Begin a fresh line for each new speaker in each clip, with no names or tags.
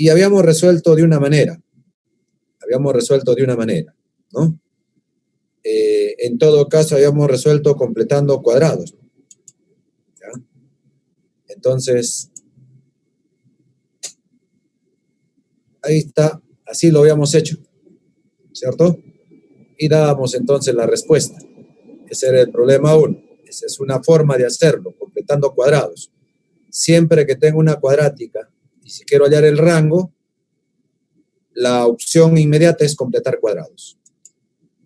Y habíamos resuelto de una manera, ¿no? En todo caso, habíamos resuelto completando cuadrados, ¿ya? Entonces, ahí está, así lo habíamos hecho, ¿cierto? Y dábamos entonces la respuesta. Ese era el problema 1. Esa es una forma de hacerlo, completando cuadrados. Siempre que tengo una cuadrática y si quiero hallar el rango, la opción inmediata es completar cuadrados.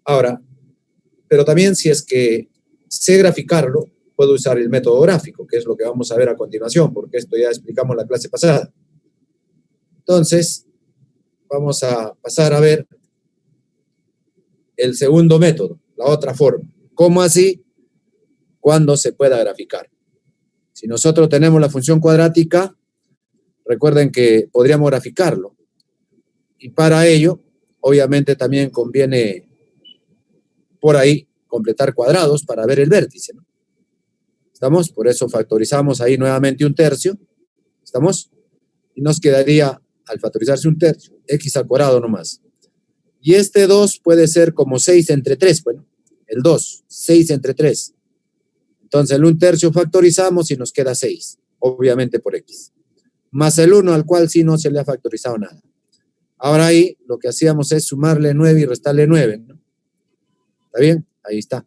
Ahora, pero también si es que sé graficarlo, puedo usar el método gráfico, que es lo que vamos a ver a continuación, porque esto ya explicamos la clase pasada. Entonces, vamos a pasar a ver el segundo método, la otra forma. ¿Cómo así? Cuando se pueda graficar. Si nosotros tenemos la función cuadrática, recuerden que podríamos graficarlo. Y para ello, obviamente también conviene por ahí completar cuadrados para ver el vértice, ¿no? ¿Estamos? Por eso factorizamos ahí nuevamente un tercio. ¿Estamos? Y nos quedaría, al factorizarse un tercio, x al cuadrado nomás. Y este 2 puede ser como 6 entre 3, bueno, el 2, 6 entre 3. Entonces el 1/3 factorizamos y nos queda 6, obviamente por x. Más el 1 al cual sí no se le ha factorizado nada. Ahora ahí lo que hacíamos es sumarle 9 y restarle 9, ¿no? ¿Está bien? Ahí está.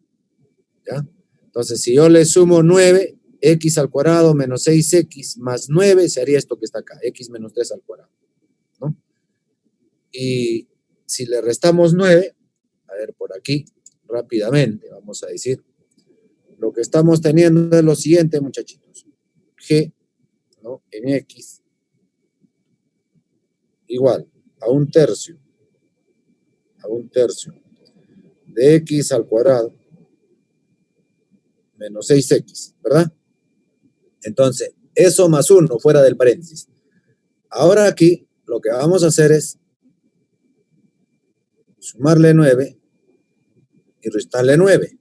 ¿Ya? Entonces si yo le sumo 9, x al cuadrado menos 6x más 9, se haría esto que está acá, x menos 3 al cuadrado, ¿no? Y si le restamos 9, a ver por aquí, rápidamente, vamos a decir, lo que estamos teniendo es lo siguiente, muchachitos. G, ¿no? En x igual a 1/3 de x al cuadrado menos 6x, ¿verdad? Entonces, eso más 1 fuera del paréntesis. Ahora aquí lo que vamos a hacer es sumarle 9 y restarle 9.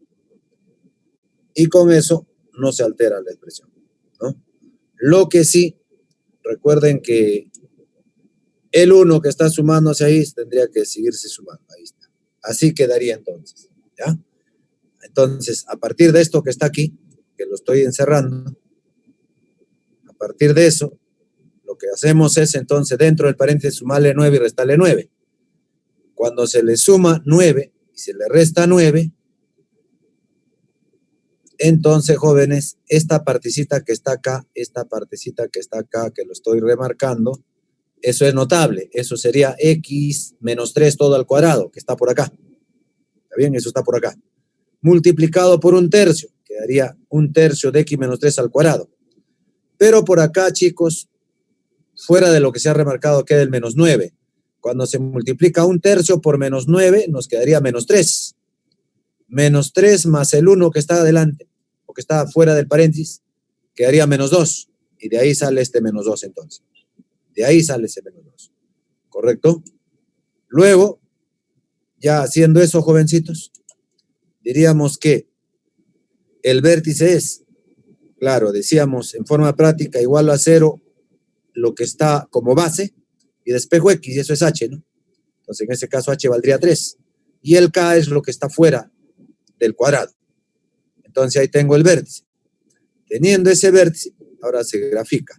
Y con eso no se altera la expresión, ¿no? Lo que sí, recuerden que el 1 que está sumándose ahí tendría que seguirse sumando. Ahí está. Así quedaría entonces, ¿ya? Entonces, a partir de esto que está aquí, que lo estoy encerrando, a partir de eso, lo que hacemos es entonces dentro del paréntesis sumarle 9 y restarle 9. Cuando se le suma 9 y se le resta 9, entonces, jóvenes, esta partecita que está acá, que lo estoy remarcando, eso es notable. Eso sería x menos 3 todo al cuadrado, que está por acá. ¿Está bien? Eso está por acá. Multiplicado por 1/3, quedaría 1/3 de x menos 3 al cuadrado. Pero por acá, chicos, fuera de lo que se ha remarcado, queda el menos 9. Cuando se multiplica 1/3 por menos 9, nos quedaría menos 3. Menos 3 más el 1 que está adelante, o que está fuera del paréntesis, quedaría menos 2. Y de ahí sale este menos 2 entonces. De ahí sale ese menos 2. ¿Correcto? Luego, ya haciendo eso, jovencitos, diríamos que el vértice es, claro, decíamos en forma práctica igual a 0 lo que está como base y despejo x, y eso es h, ¿no? Entonces en ese caso h valdría 3. Y el k es lo que está fuera del cuadrado. Entonces ahí tengo el vértice. Teniendo ese vértice, ahora se grafica.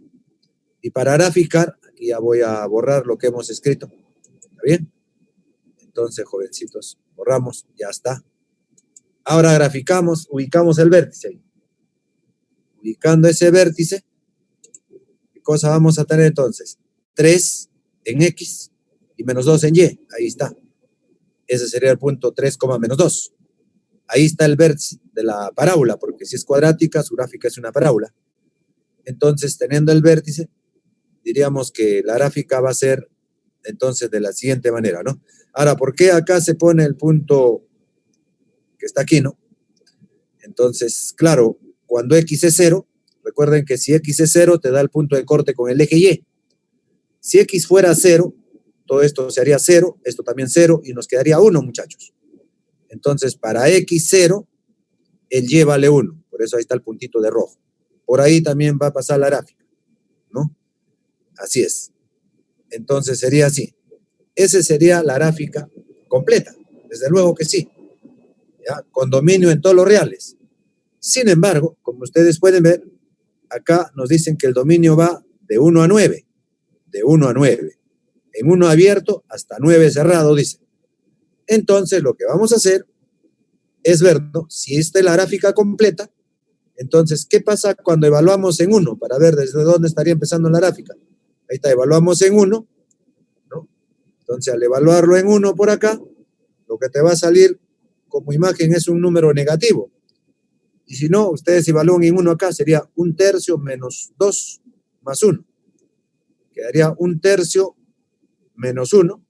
Y para graficar, aquí ya voy a borrar lo que hemos escrito. ¿Está bien? Entonces, jovencitos, borramos, ya está. Ahora graficamos, ubicamos el vértice ahí. Ubicando ese vértice, ¿qué cosa vamos a tener entonces? 3 en x y menos 2 en y. Ahí está. Ese sería el punto 3, menos 2. Ahí está el vértice de la parábola, porque si es cuadrática, su gráfica es una parábola. Entonces, teniendo el vértice, diríamos que la gráfica va a ser entonces de la siguiente manera, ¿no? Ahora, ¿por qué acá se pone el punto que está aquí, no? Entonces, claro, cuando x es 0, recuerden que si x es 0, te da el punto de corte con el eje y. Si x fuera 0, todo esto se haría 0, esto también 0, y nos quedaría 1, muchachos. Entonces, para x 0, el y vale 1. Por eso ahí está el puntito de rojo. Por ahí también va a pasar la gráfica, ¿no? Así es. Entonces sería así. Esa sería la gráfica completa. Desde luego que sí. ¿Ya? Con dominio en todos los reales. Sin embargo, como ustedes pueden ver, acá nos dicen que el dominio va de 1 a 9. De 1 a 9. En 1 abierto hasta 9 cerrado, dice. Entonces, lo que vamos a hacer es ver, ¿no? Si esta es la gráfica completa, entonces, ¿qué pasa cuando evaluamos en 1? Para ver desde dónde estaría empezando la gráfica. Ahí está, evaluamos en 1, ¿no? Entonces, al evaluarlo en 1 por acá, lo que te va a salir como imagen es un número negativo. Y si no, ustedes evalúan en 1 acá, sería 1/3 menos 2 más 1. Quedaría 1/3 menos 1.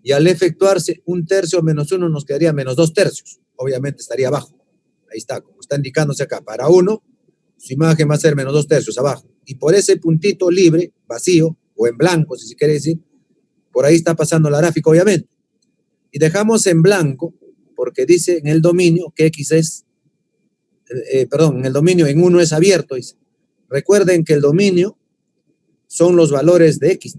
Y al efectuarse 1/3 menos 1 nos quedaría menos 2/3. Obviamente estaría abajo. Ahí está, como está indicándose acá. Para 1, su imagen va a ser menos 2/3 abajo. Y por ese puntito libre, vacío, o en blanco, si se quiere decir, por ahí está pasando la gráfica, obviamente. Y dejamos en blanco, porque dice en el dominio que X es, en el dominio en 1 es abierto, dice. Recuerden que el dominio son los valores de X.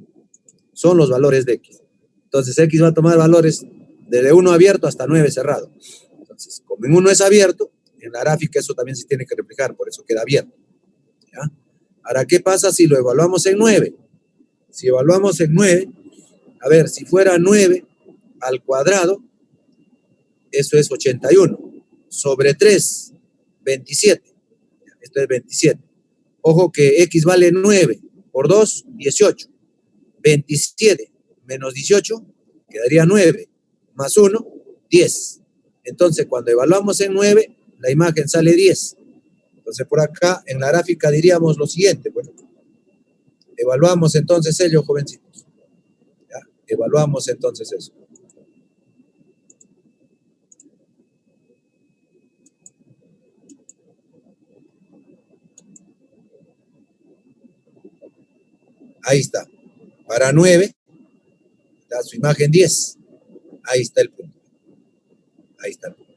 Son los valores de X. Entonces X va a tomar valores desde 1 abierto hasta 9 cerrado. Entonces, como en 1 es abierto, en la gráfica eso también se tiene que reflejar, por eso queda abierto. ¿Ya? Ahora, ¿qué pasa si lo evaluamos en 9? Si evaluamos en 9, a ver, si fuera 9 al cuadrado, eso es 81. Sobre 3, 27. Esto es 27. Ojo que X vale 9 por 2, 18. 27 menos 18 quedaría 9, más 1, 10. Entonces, cuando evaluamos en 9, la imagen sale 10. Entonces, por acá, en la gráfica diríamos lo siguiente. Bueno, evaluamos entonces ello, jovencitos. ¿Ya? Evaluamos entonces eso. Ahí está. Para 9, da su imagen 10. Ahí está el punto. Ahí está el punto.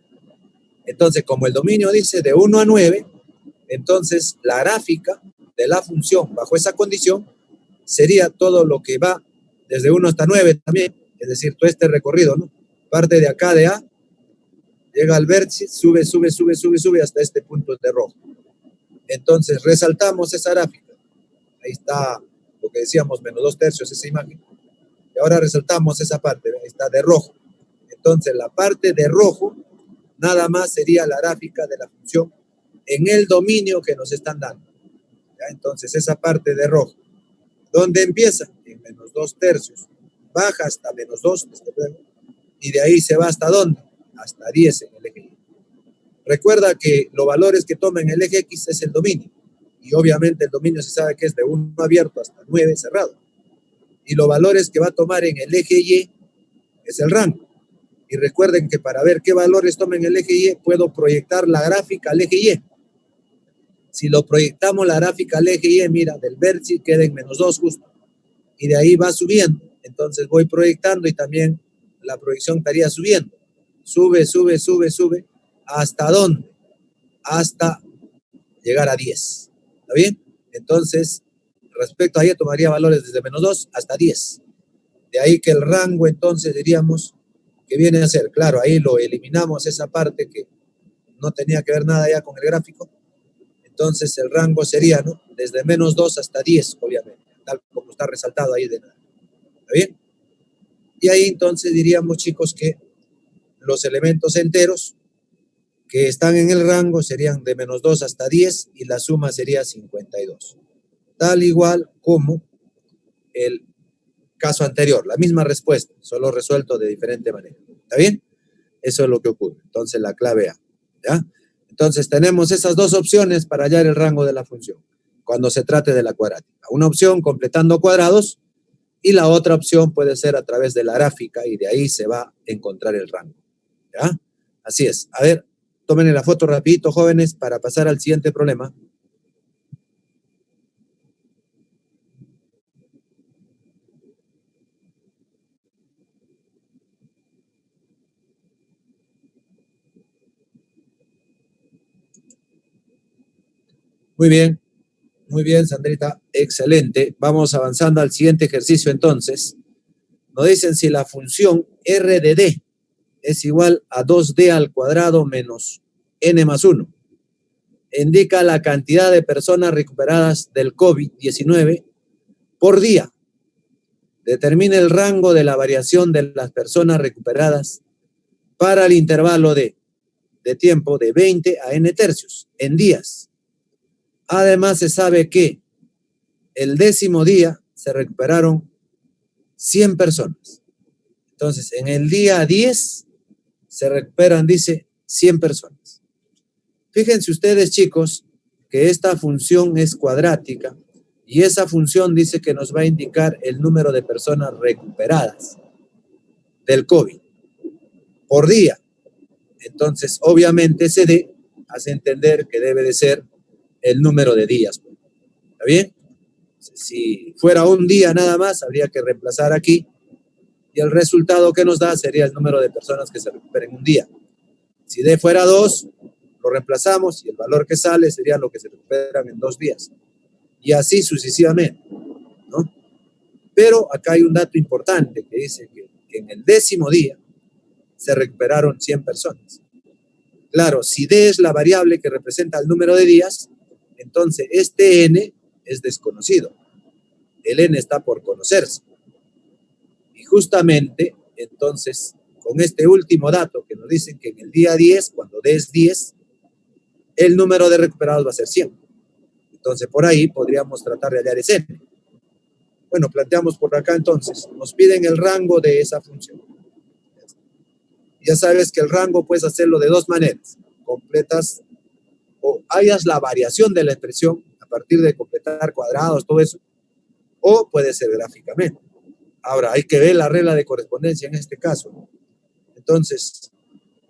Entonces, como el dominio dice de 1 a 9, entonces la gráfica de la función bajo esa condición sería todo lo que va desde 1 hasta 9 también, es decir, todo este recorrido, ¿no? Parte de acá de A, llega al vértice, sube hasta este punto de rojo. Entonces resaltamos esa gráfica. Ahí está lo que decíamos, menos 2/3, esa imagen. Y ahora resaltamos esa parte, ahí está de rojo. Entonces la parte de rojo nada más sería la gráfica de la función en el dominio que nos están dando. ¿Ya? Entonces esa parte de rojo, ¿dónde empieza? En menos 2/3, baja hasta menos 2, desde luego, y de ahí se va hasta ¿dónde? Hasta 10 en el eje Y. Recuerda que los valores que toma en el eje X es el dominio, y obviamente el dominio se sabe que es de 1 abierto hasta 9 cerrado, y los valores que va a tomar en el eje Y es el rango. Y recuerden que para ver qué valores toma en el eje Y, puedo proyectar la gráfica al eje Y. Si lo proyectamos la gráfica al eje Y, mira, del vértice queda en menos 2 justo. Y de ahí va subiendo. Entonces voy proyectando y también la proyección estaría subiendo. Sube. ¿Hasta dónde? Hasta llegar a 10. ¿Está bien? Entonces, respecto a ahí, tomaría valores desde menos 2 hasta 10. De ahí que el rango, entonces, diríamos que viene a ser, claro, ahí lo eliminamos esa parte que no tenía que ver nada ya con el gráfico. Entonces, el rango sería, ¿no? Desde menos 2 hasta 10, obviamente, tal como está resaltado ahí de nada. ¿Está bien? Y ahí entonces diríamos, chicos, que los elementos enteros que están en el rango serían de menos 2 hasta 10 y la suma sería 52. Tal igual como el caso anterior, la misma respuesta, solo resuelto de diferente manera. ¿Está bien? Eso es lo que ocurre. Entonces la clave A. ¿Ya? Entonces tenemos esas dos opciones para hallar el rango de la función cuando se trate de la cuadrática. Una opción completando cuadrados y la otra opción puede ser a través de la gráfica y de ahí se va a encontrar el rango. ¿Ya? Así es. A ver, tomen la foto rapidito, jóvenes, para pasar al siguiente problema. Muy bien. Muy bien, Sandrita, excelente. Vamos avanzando al siguiente ejercicio entonces. Nos dicen si la función R de D es igual a 2D al cuadrado menos N más 1. Indica la cantidad de personas recuperadas del COVID-19 por día. Determine el rango de la variación de las personas recuperadas para el intervalo de tiempo de 20 a n tercios en días. Además, se sabe que el 10º día se recuperaron 100 personas. Entonces, en el día 10 se recuperan, dice, 100 personas. Fíjense ustedes, chicos, que esta función es cuadrática y esa función dice que nos va a indicar el número de personas recuperadas del COVID por día. Entonces, obviamente, ese D hace entender que debe de ser el número de días. ¿Está bien? Si fuera un día nada más, habría que reemplazar aquí y el resultado que nos da sería el número de personas que se recuperen un día. Si D fuera 2, lo reemplazamos y el valor que sale sería lo que se recuperan en 2 días. Y así sucesivamente, ¿no? Pero acá hay un dato importante que dice que en el 10º día se recuperaron 100 personas. Claro, si D es la variable que representa el número de días, entonces este N es desconocido. El N está por conocerse. Y justamente, entonces, con este último dato que nos dicen que en el día 10, cuando D es 10, el número de recuperados va a ser 100. Entonces, por ahí podríamos tratar de hallar ese N. Bueno, planteamos por acá entonces, nos piden el rango de esa función. Ya sabes que el rango puedes hacerlo de dos maneras, completas o hayas la variación de la expresión a partir de completar cuadrados, todo eso, o puede ser gráficamente. Ahora, hay que ver la regla de correspondencia en este caso, ¿no? Entonces,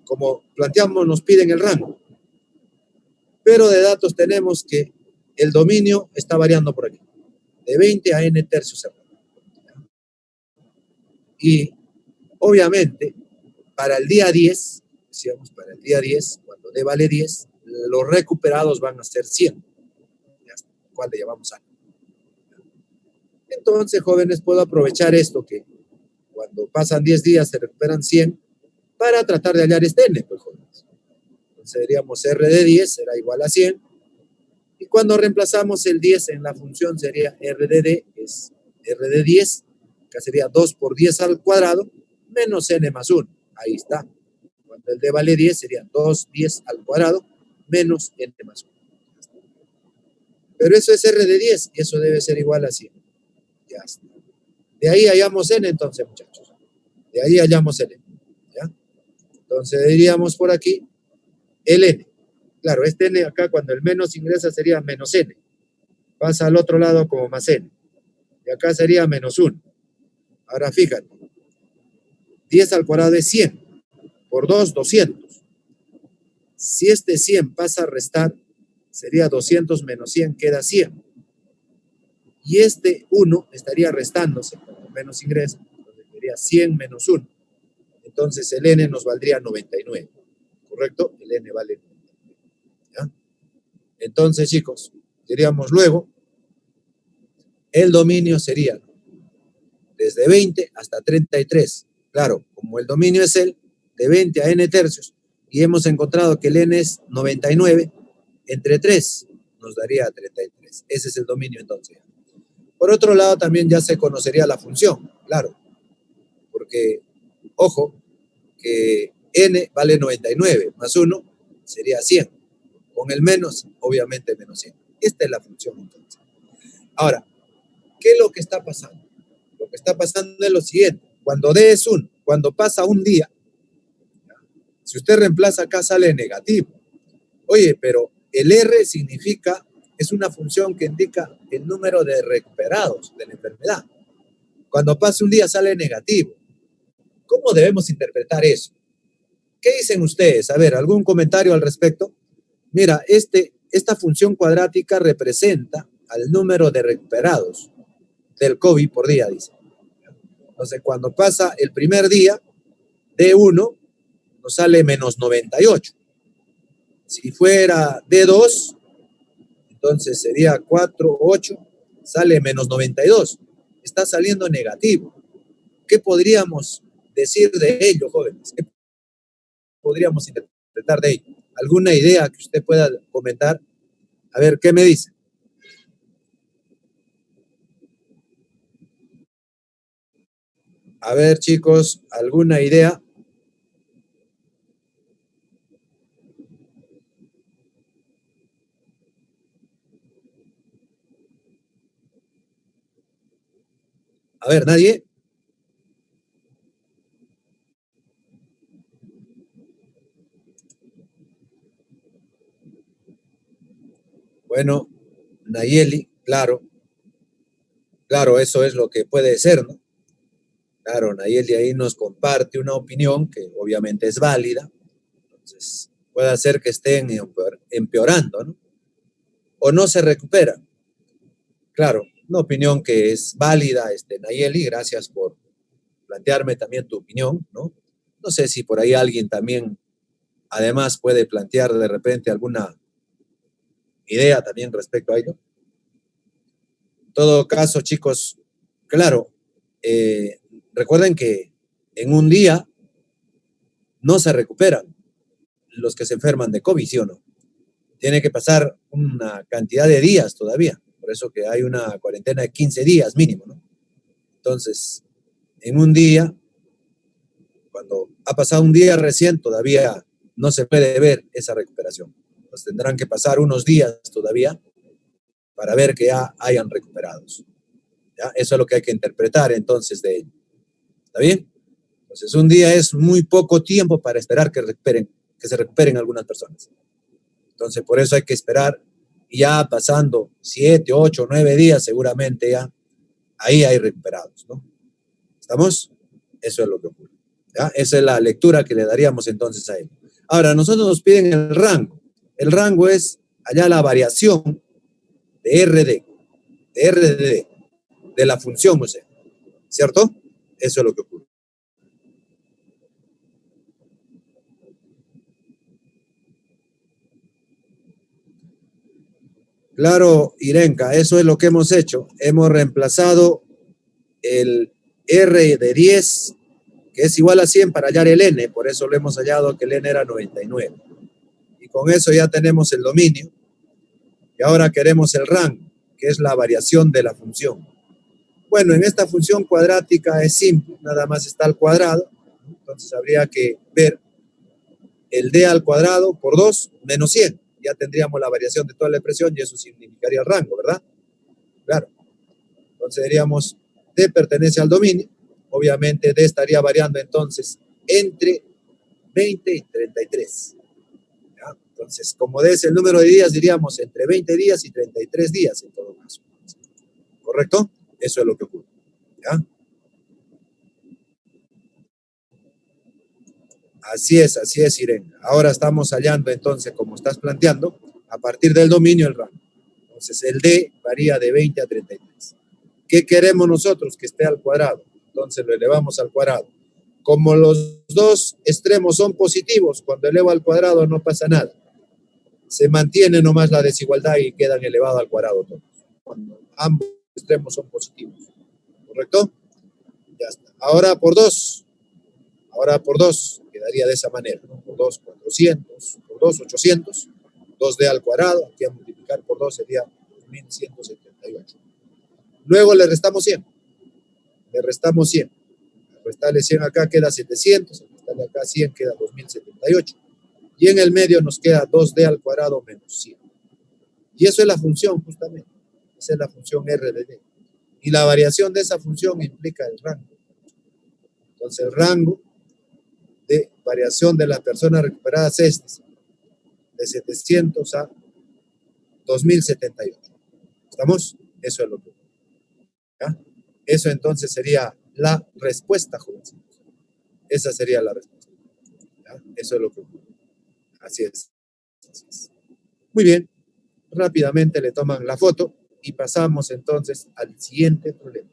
como planteamos, nos piden el rango, pero de datos tenemos que el dominio está variando por aquí, de 20 a n tercios. Y obviamente, para el día 10, decíamos, para el día 10, cuando D vale 10, los recuperados van a ser 100, cual le llamamos A. Entonces, jóvenes, puedo aprovechar esto que cuando pasan 10 días se recuperan 100 para tratar de hallar este N, pues, jóvenes. Entonces, diríamos R de 10 será igual a 100. Y cuando reemplazamos el 10 en la función sería R de D, es R de 10, que sería 2 por 10 al cuadrado, menos N más 1. Ahí está. Cuando el D vale 10 sería 2, 10 al cuadrado, menos N más 1. Pero eso es R de 10 y eso debe ser igual a 100. Ya está. De ahí hallamos N entonces, muchachos. De ahí hallamos el N. ¿Ya? Entonces diríamos por aquí el N. Claro, este N acá cuando el menos ingresa sería menos N. Pasa al otro lado como más N. Y acá sería menos 1. Ahora fíjate. 10 al cuadrado es 100. Por 2, 200. Si este 100 pasa a restar, sería 200 menos 100, queda 100. Y este 1 estaría restándose, cuando menos ingresa, entonces sería 100 menos 1. Entonces el N nos valdría 99. ¿Correcto? El N vale 99. ¿Ya? Entonces, chicos, diríamos luego, el dominio sería desde 20 hasta 33. Claro, como el dominio es el de 20 a n tercios y hemos encontrado que el n es 99, entre 3 nos daría 33. Ese es el dominio entonces. Por otro lado, también ya se conocería la función, claro, porque, ojo, que n vale 99 más 1 sería 100. Con el menos, obviamente menos 100. Esta es la función entonces. Ahora, ¿qué es lo que está pasando? Lo que está pasando es lo siguiente. Cuando D es 1, cuando pasa un día, si usted reemplaza acá sale negativo. Oye, pero el R significa, es una función que indica el número de recuperados de la enfermedad. Cuando pasa un día sale negativo. ¿Cómo debemos interpretar eso? ¿Qué dicen ustedes? A ver, ¿algún comentario al respecto? Mira, esta función cuadrática representa al número de recuperados del COVID por día, dice. Entonces, cuando pasa el primer día, D1 nos sale menos 98. Si fuera D2, Entonces sería 4, 8, sale menos 92. Está saliendo negativo. ¿Qué podríamos decir de ello, jóvenes? ¿Qué podríamos interpretar de ello? ¿Alguna idea que usted pueda comentar? A ver, ¿qué me dice? A ver, chicos, ¿alguna idea? A ver, ¿nadie? Bueno, Nayeli, claro, claro, eso es lo que puede ser, ¿no? Claro, Nayeli ahí nos comparte una opinión que obviamente es válida, entonces puede hacer que estén empeorando, ¿no? O no se recupera. Claro, una opinión que es válida, Nayeli, gracias por plantearme también tu opinión, ¿no? No sé si por ahí alguien también, además, puede plantear de repente alguna idea también respecto a ello. En todo caso, chicos, claro, eh, recuerden que en un día no se recuperan los que se enferman de COVID, ¿sí o no? Tiene que pasar una cantidad de días todavía, por eso que hay una cuarentena de 15 días mínimo, ¿no? Entonces, en un día, cuando ha pasado un día recién, todavía no se puede ver esa recuperación. Pues tendrán que pasar unos días todavía para ver que ya hayan recuperados. ¿Ya? Eso es lo que hay que interpretar entonces de ello. ¿Está bien? Entonces, un día es muy poco tiempo para esperar que se recuperen algunas personas. Entonces, por eso hay que esperar. Y ya pasando 7, 8, 9 días, seguramente ya ahí hay recuperados, ¿no? ¿Estamos? Eso es lo que ocurre. ¿Ya? Esa es la lectura que le daríamos entonces a él. Ahora, nosotros nos piden el rango. El rango es allá la variación de RD, de la función, o sea, ¿cierto? Eso es lo que ocurre. Claro, Irenka, eso es lo que hemos hecho. Hemos reemplazado el R de 10, que es igual a 100 para hallar el N, por eso lo hemos hallado que el N era 99. Y con eso ya tenemos el dominio. Y ahora queremos el rango, que es la variación de la función. Bueno, en esta función cuadrática es simple, nada más está al cuadrado. Entonces habría que ver el d al cuadrado por 2 menos 100. Ya tendríamos la variación de toda la expresión y eso significaría el rango, ¿verdad? Claro. Entonces diríamos, D pertenece al dominio. Obviamente D estaría variando entonces entre 20 y 33. ¿Ya? Entonces, como D es el número de días, diríamos entre 20 días y 33 días en todo caso. ¿Correcto? Eso es lo que ocurre. ¿Ya? Así es, Irene. Ahora estamos hallando entonces, como estás planteando, a partir del dominio el rango. Entonces, el D varía de 20 a 33. ¿Qué queremos nosotros? Que esté al cuadrado. Entonces lo elevamos al cuadrado. Como los dos extremos son positivos, cuando elevo al cuadrado no pasa nada. Se mantiene nomás la desigualdad y quedan elevados al cuadrado todos. Cuando ambos extremos son positivos. ¿Correcto? Ya está. Ahora por 2 quedaría de esa manera. ¿No? Por 2, 400. Por 2, 800. 2D al cuadrado. Aquí a multiplicar por 2 sería 1178. Luego le restamos 100. Le restamos 100. Restarle 100 acá queda 700, restarle acá 100 queda 2078. Y en el medio nos queda 2D al cuadrado menos 100. Y eso es la función justamente. Esa es la función R de D. Y la variación de esa función implica el rango. Entonces el rango de variación de las personas recuperadas es de 700 a 2078. ¿Estamos? Eso es lo que. ¿Ya? Eso entonces sería la respuesta, jovencitos. Esa sería la respuesta. ¿Ya? Eso es lo que ocurre. Así es. Así es. Muy bien, rápidamente le toman la foto y pasamos entonces al siguiente problema.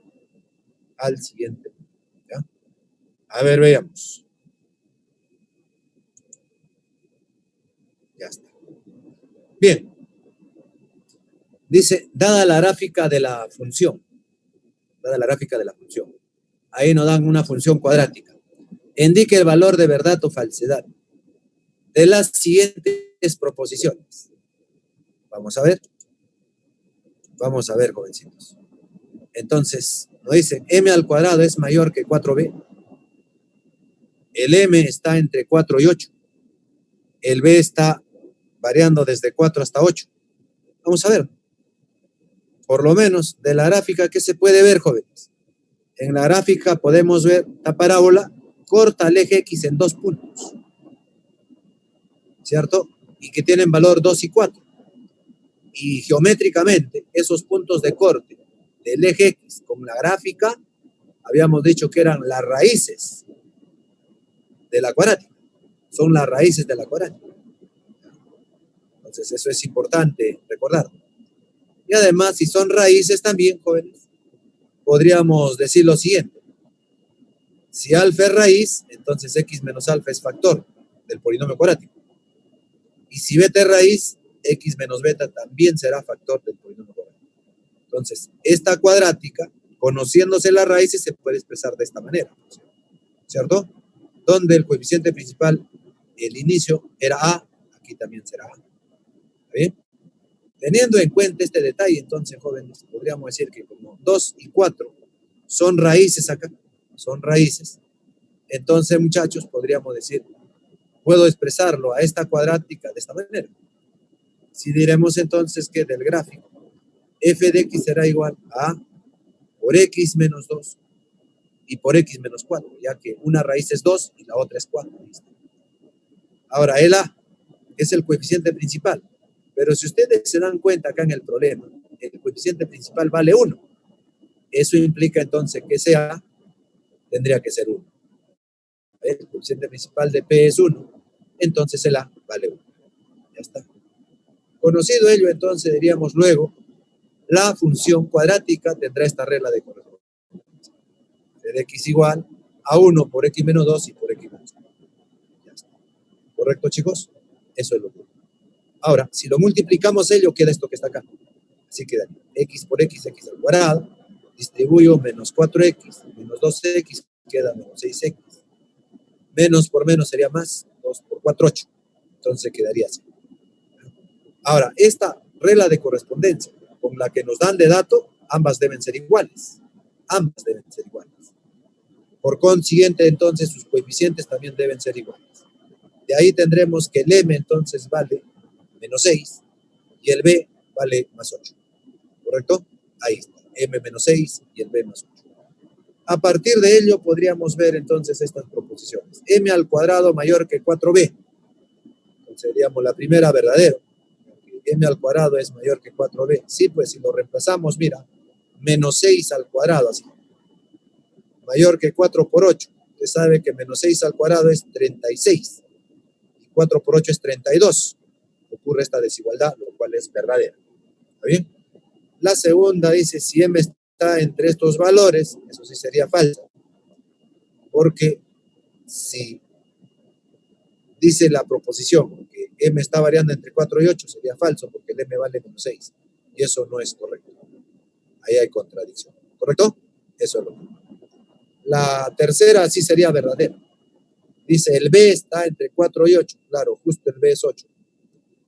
Al siguiente. ¿Ya? A ver, veamos. Ya está. Bien. Dice, dada la gráfica de la función, ahí nos dan una función cuadrática. Indique el valor de verdad o falsedad de las siguientes proposiciones. Vamos a ver, jovencitos. Entonces, nos dice, m al cuadrado es mayor que 4b. El m está entre 4 y 8. El b está variando desde 4 hasta 8. Vamos a ver. Por lo menos de la gráfica, ¿qué se puede ver, jóvenes? En la gráfica podemos ver la parábola corta el eje X en 2 puntos, ¿cierto? Y que tienen valor 2 y 4. Y geométricamente, esos puntos de corte del eje X con la gráfica, habíamos dicho que eran las raíces de la cuadrática. Son las raíces de la cuadrática. Entonces, eso es importante recordar. Y además, si son raíces también, jóvenes, podríamos decir lo siguiente. Si alfa es raíz, entonces x menos alfa es factor del polinomio cuadrático. Y si beta es raíz, x menos beta también será factor del polinomio cuadrático. Entonces, esta cuadrática, conociéndose las raíces, se puede expresar de esta manera, ¿cierto? Donde el coeficiente principal, el inicio era a, aquí también será a. ¿Está bien? Teniendo en cuenta este detalle, entonces, jóvenes, podríamos decir que como 2 y 4 son raíces acá, son raíces. Entonces, muchachos, podríamos decir, puedo expresarlo a esta cuadrática de esta manera. Si diremos entonces que del gráfico, f de x será igual a por x menos 2 y por x menos 4, ya que una raíz es 2 y la otra es 4. Ahora, el a es el coeficiente principal, pero si ustedes se dan cuenta acá en el problema, el coeficiente principal vale 1. Eso implica entonces que ese a tendría que ser 1. El coeficiente principal de P es 1, entonces el A vale 1. Ya está. Conocido ello, entonces diríamos luego, la función cuadrática tendrá esta regla de correspondencia. De x igual a 1 por x menos 2 y por x menos 4. Ya está. ¿Correcto, chicos? Eso es lo que. Ahora, si lo multiplicamos ello, queda esto que está acá. Así queda x por x, x al cuadrado, distribuyo menos 4x, menos 2x, queda menos 6x. Menos por menos sería más, 2 por 4, 8. Entonces quedaría así. Ahora, esta regla de correspondencia con la que nos dan de dato, ambas deben ser iguales. Ambas deben ser iguales. Por consiguiente, entonces, sus coeficientes también deben ser iguales. De ahí tendremos que el m, entonces, vale menos 6 y el b vale más 8. ¿Correcto? Ahí está. M menos 6 y el b más 8. A partir de ello podríamos ver entonces estas proposiciones. M al cuadrado mayor que 4b. Entonces diríamos la primera verdadero. M al cuadrado es mayor que 4b. Sí, pues si lo reemplazamos, mira, menos 6 al cuadrado, así. Mayor que 4 por 8. Usted sabe que menos 6 al cuadrado es 36. Y 4 por 8 es 32. Ocurre esta desigualdad, lo cual es verdadera. ¿Está bien? La segunda dice, si m está entre estos valores, eso sí sería falso. Porque si dice la proposición que m está variando entre 4 y 8, sería falso porque el m vale menos 6. Y eso no es correcto. Ahí hay contradicción. ¿Correcto? Eso es lo que. La tercera sí sería verdadera. Dice, el b está entre 4 y 8. Claro, justo el b es 8.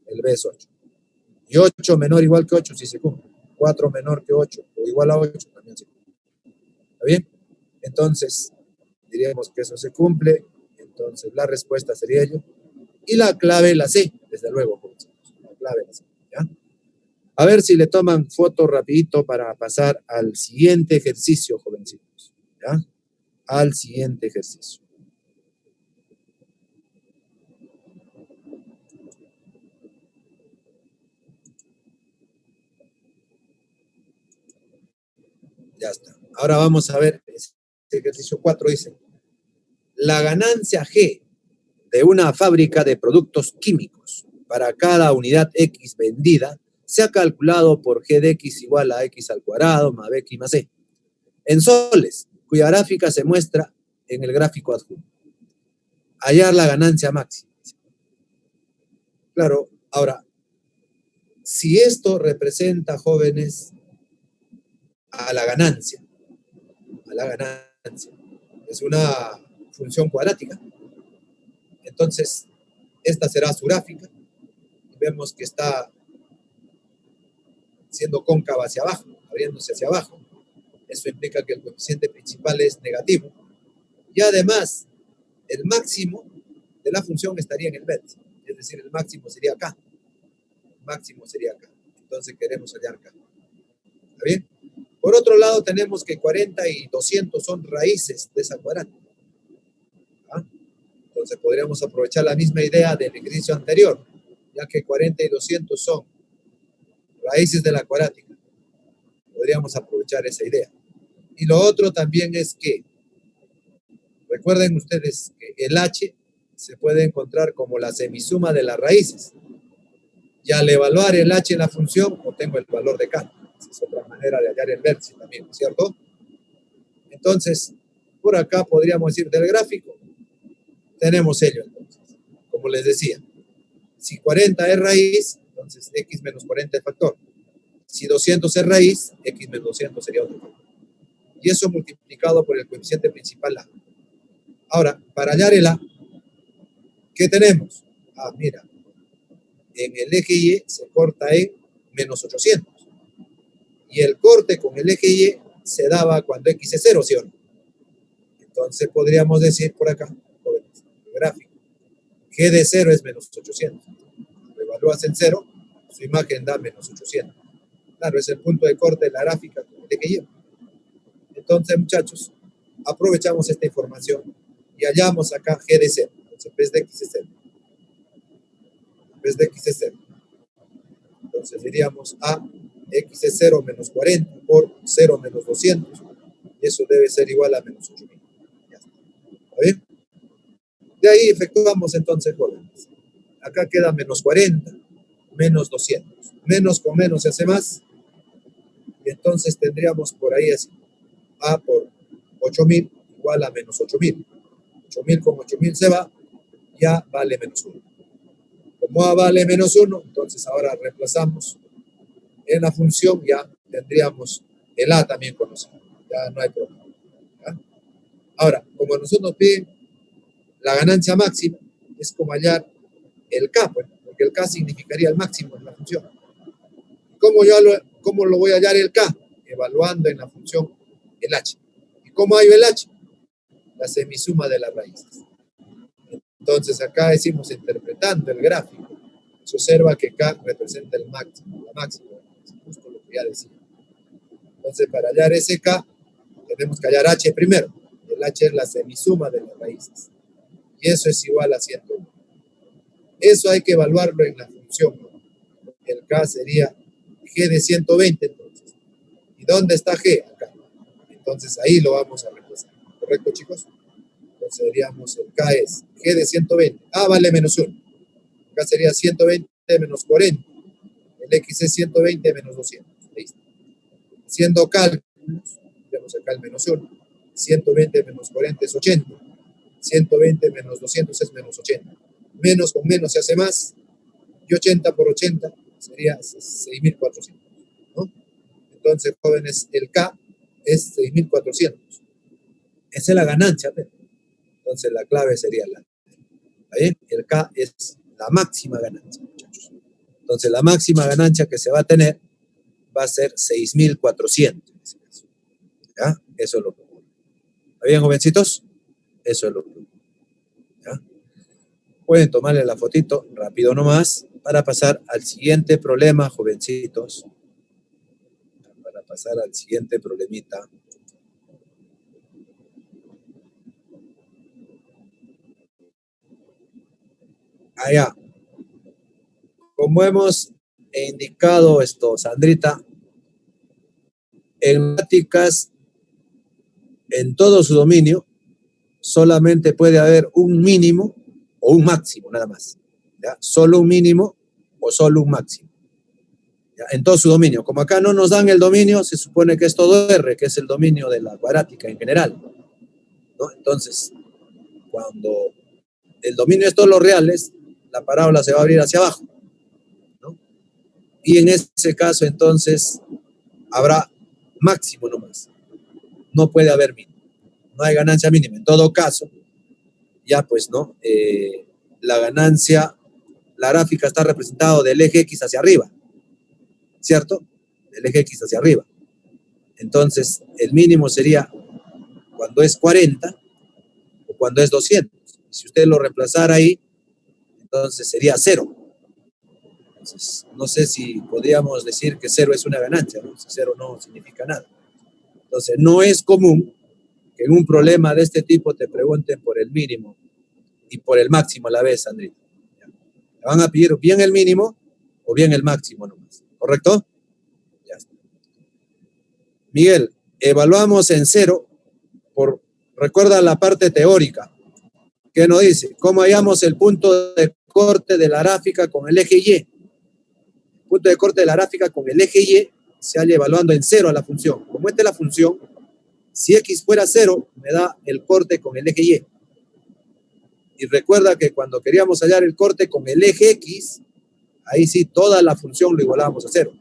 El b es 8. Y 8 menor o igual que 8 sí se cumple. 4 menor que 8 o igual a 8 también se cumple. ¿Está bien? Entonces, diríamos que eso se cumple. Entonces, la respuesta sería ello. Y la clave la C, desde luego. La clave la C, ¿ya? A ver si le toman foto rapidito para pasar al siguiente ejercicio, jovencitos. ¿Ya? Al siguiente ejercicio. Ya está. Ahora vamos a ver, este ejercicio 4 dice, la ganancia G de una fábrica de productos químicos para cada unidad X vendida se ha calculado por G de X igual a X al cuadrado más BX más C. En soles, cuya gráfica se muestra en el gráfico adjunto. Hallar la ganancia máxima. Claro, ahora, Si esto representa, jóvenes, a la ganancia, es una función cuadrática, entonces esta será su gráfica, y vemos que está siendo cóncava hacia abajo, abriéndose hacia abajo. Eso implica que el coeficiente principal es negativo, y además el máximo de la función estaría en el vértice, es decir, el máximo sería acá, entonces queremos hallar acá, ¿está bien? Por otro lado, tenemos que 40 y 200 son raíces de esa cuadrática, ¿ah? Entonces podríamos aprovechar la misma idea del ejercicio anterior, ya que 40 y 200 son raíces de la cuadrática. Podríamos aprovechar esa idea. Y lo otro también es que, recuerden ustedes que el h se puede encontrar como la semisuma de las raíces. Y al evaluar el h en la función, obtengo el valor de k. Esa es otra manera de hallar el vértice también, ¿cierto? Entonces, por acá podríamos decir del gráfico, tenemos ello entonces. Como les decía, si 40 es raíz, entonces x menos 40 es factor. Si 200 es raíz, x menos 200 sería otro factor. Y eso multiplicado por el coeficiente principal a. Ahora, para hallar el a, ¿qué tenemos? Ah, mira, en el eje y se corta en menos 800. Y el corte con el eje y se daba cuando x es 0, ¿sí o no? Entonces podríamos decir por acá, el gráfico, g de 0 es menos 800. Lo evalúas en 0, su imagen da menos 800. Claro, es el punto de corte de la gráfica con el eje y. Entonces, muchachos, aprovechamos esta información y hallamos acá g de 0. Entonces, en vez de x es 0. Entonces diríamos a x es 0 menos 40 por 0 menos 200. Y eso debe ser igual a menos 8000. Ya está. ¿Está bien? De ahí efectuamos entonces, jóvenes. Acá queda menos 40, menos 200. Menos con menos se hace más. Y entonces tendríamos por ahí así. A por 8000 igual a menos 8000. 8000 con 8000 se va. Ya vale menos 1. Como A vale menos 1, entonces ahora reemplazamos en la función, ya tendríamos el A también conocido. Ya no hay problema. ¿Ya? Ahora, como nosotros nos piden la ganancia máxima, es como hallar el K, pues, porque el K significaría el máximo en la función. ¿Cómo lo voy a hallar el K? Evaluando en la función el H. ¿Y cómo hallo el H? La semisuma de las raíces. Entonces acá decimos, interpretando el gráfico, se observa que K representa el máximo, la máxima, justo lo que ya decía. Entonces, para hallar ese K, tenemos que hallar H primero. El H es la semisuma de las raíces. Y eso es igual a 101. Eso hay que evaluarlo en la función, ¿no? El K sería G de 120, entonces. ¿Y dónde está G? Acá. Entonces, ahí lo vamos a reemplazar. ¿Correcto, chicos? Entonces, diríamos, el K es G de 120. A vale menos 1. Acá sería 120 menos 40. El X es 120 menos 200. Listo. Haciendo cálculos, tenemos acá el menos 1. 120 menos 40 es 80. 120 menos 200 es menos 80. Menos con menos se hace más. Y 80 por 80 sería 6.400. ¿No? Entonces, jóvenes, el K es 6.400. Esa es la ganancia. ¿Ve? Entonces, la clave sería la. ¿Está bien? El K es la máxima ganancia, muchachos. Entonces, la máxima ganancia que se va a tener va a ser 6.400. ¿Ya? Eso es lo que ocurre. ¿Está bien, jovencitos? Eso es lo que ocurre. ¿Ya? Pueden tomarle la fotito rápido nomás para pasar al siguiente problema, jovencitos. Para pasar al siguiente problemita. Allá. Como hemos indicado esto, Sandrita, en matemáticas, en todo su dominio, solamente puede haber un mínimo o un máximo, nada más. ¿Ya? Solo un mínimo o solo un máximo. ¿Ya? En todo su dominio. Como acá no nos dan el dominio, se supone que es todo R, que es el dominio de la cuadrática en general, ¿no? Entonces, cuando el dominio es todos los reales, la parábola se va a abrir hacia abajo, ¿no? Y en ese caso, entonces, habrá máximo nomás. No puede haber mínimo. No hay ganancia mínima. En todo caso, ya pues, ¿no? La ganancia, la gráfica está representada del eje X hacia arriba, ¿cierto? Del eje X hacia arriba. Entonces, el mínimo sería cuando es 40 o cuando es 200. Si usted lo reemplazara ahí, entonces sería 0. Entonces, no sé si podríamos decir que 0 es una ganancia, ¿no? Si 0 no significa nada. Entonces, no es común que en un problema de este tipo te pregunten por el mínimo y por el máximo a la vez, Sandrita. Te van a pedir bien el mínimo o bien el máximo nomás. ¿Correcto? Ya está. Miguel, evaluamos en 0 recuerda la parte teórica. ¿Qué nos dice? ¿Cómo hallamos el punto de corte de la gráfica con el eje Y? El punto de corte de la gráfica con el eje Y se halla evaluando en 0 a la función. Como esta es la función, si X fuera 0, me da el corte con el eje Y. Y recuerda que cuando queríamos hallar el corte con el eje X, ahí sí toda la función lo igualábamos a 0.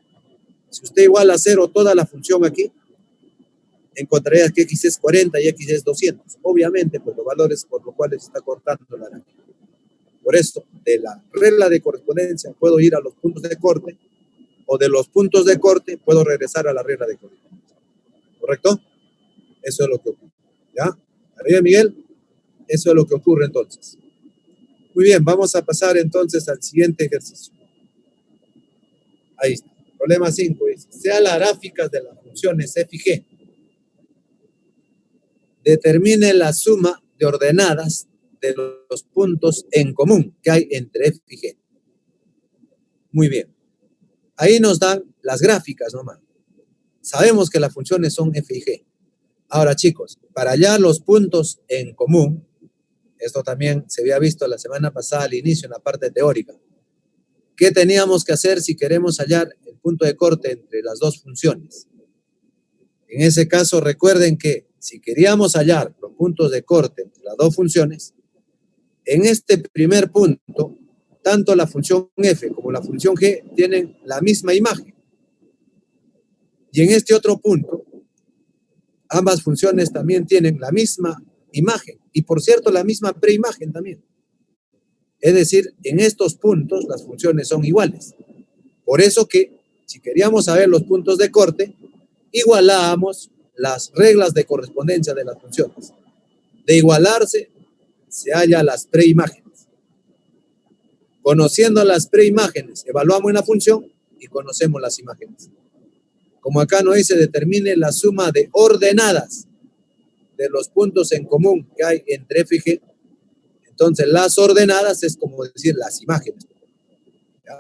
Si usted iguala a 0 toda la función aquí, encontrarías que X es 40 y X es 200. Obviamente, pues los valores por los cuales se está cortando la gráfica. Por eso, de la regla de correspondencia puedo ir a los puntos de corte, o de los puntos de corte puedo regresar a la regla de correspondencia. ¿Correcto? Eso es lo que ocurre. ¿Ya? ¿Arriba, Miguel? Eso es lo que ocurre entonces. Muy bien, vamos a pasar entonces al siguiente ejercicio. Ahí está. Problema 5 dice, sea la gráfica de las funciones f y g. Determine la suma de ordenadas de los puntos en común que hay entre f y g. Muy bien. Ahí nos dan las gráficas nomás. Sabemos que las funciones son f y g. Ahora, chicos, para hallar los puntos en común, esto también se había visto la semana pasada al inicio en la parte teórica. ¿Qué teníamos que hacer si queremos hallar el punto de corte entre las dos funciones? En ese caso, recuerden que si queríamos hallar los puntos de corte entre las dos funciones, en este primer punto, tanto la función f como la función g tienen la misma imagen. Y en este otro punto, ambas funciones también tienen la misma imagen. Y por cierto, la misma preimagen también. Es decir, en estos puntos las funciones son iguales. Por eso que, si queríamos saber los puntos de corte, igualábamos las reglas de correspondencia de las funciones. De igualarse, se hallan las preimágenes. Conociendo las preimágenes, evaluamos una función y conocemos las imágenes. Como acá nos dice, determine la suma de ordenadas de los puntos en común que hay entre f y g. Entonces, las ordenadas es como decir las imágenes. ¿Ya?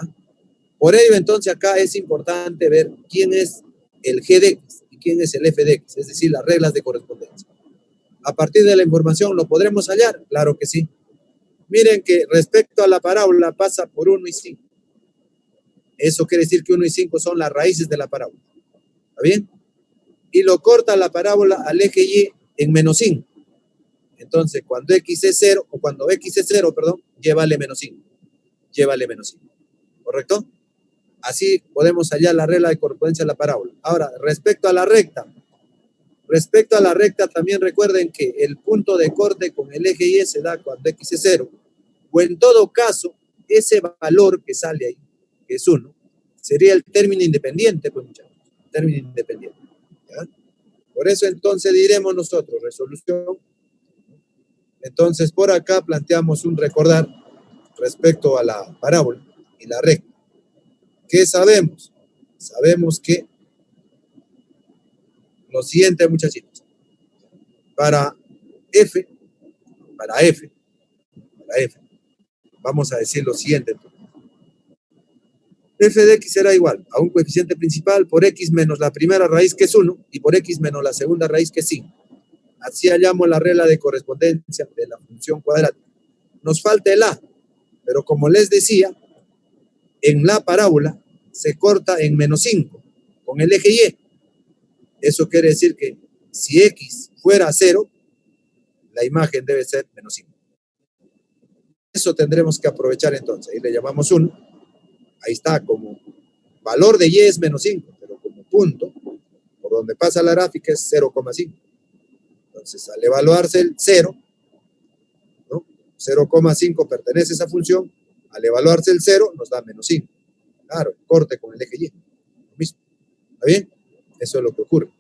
Por ello, entonces, acá es importante ver quién es el g de x y quién es el f de x, es decir, las reglas de correspondencia. A partir de la información, ¿lo podremos hallar? Claro que sí. Miren que respecto a la parábola pasa por 1 y 5. Eso quiere decir que 1 y 5 son las raíces de la parábola. ¿Está bien? Y lo corta la parábola al eje y en menos 5. Entonces, cuando x es 0, o cuando x es 0, perdón, llévale menos 5. Llévale menos 5. ¿Correcto? Así podemos hallar la regla de correspondencia de la parábola. Ahora, respecto a la recta. Respecto a la recta, también recuerden que el punto de corte con el eje y se da cuando x es 0. O en todo caso, ese valor que sale ahí, que es 1, sería el término independiente, pues muchachos. Término independiente. ¿Ya? Por eso entonces diremos nosotros, resolución. Entonces, por acá planteamos un recordar respecto a la parábola y la recta. ¿Qué sabemos? Sabemos que lo siguiente, muchachitos. Para f, vamos a decir lo siguiente. F de x será igual a un coeficiente principal por x menos la primera raíz que es 1 y por x menos la segunda raíz que es 5. Así hallamos la regla de correspondencia de la función cuadrática. Nos falta el a, pero como les decía, en la parábola se corta en menos 5 con el eje y. Eso quiere decir que si x fuera 0, la imagen debe ser menos 5. Eso tendremos que aprovechar entonces. Ahí le llamamos 1. Ahí está como valor de y es menos 5, pero como punto, por donde pasa la gráfica es 0,5. Entonces, al evaluarse el 0, ¿no? 0,5 pertenece a esa función, al evaluarse el 0 nos da menos 5. Claro, el corte con el eje Y. Lo mismo. ¿Está bien? Eso es lo que ocurre.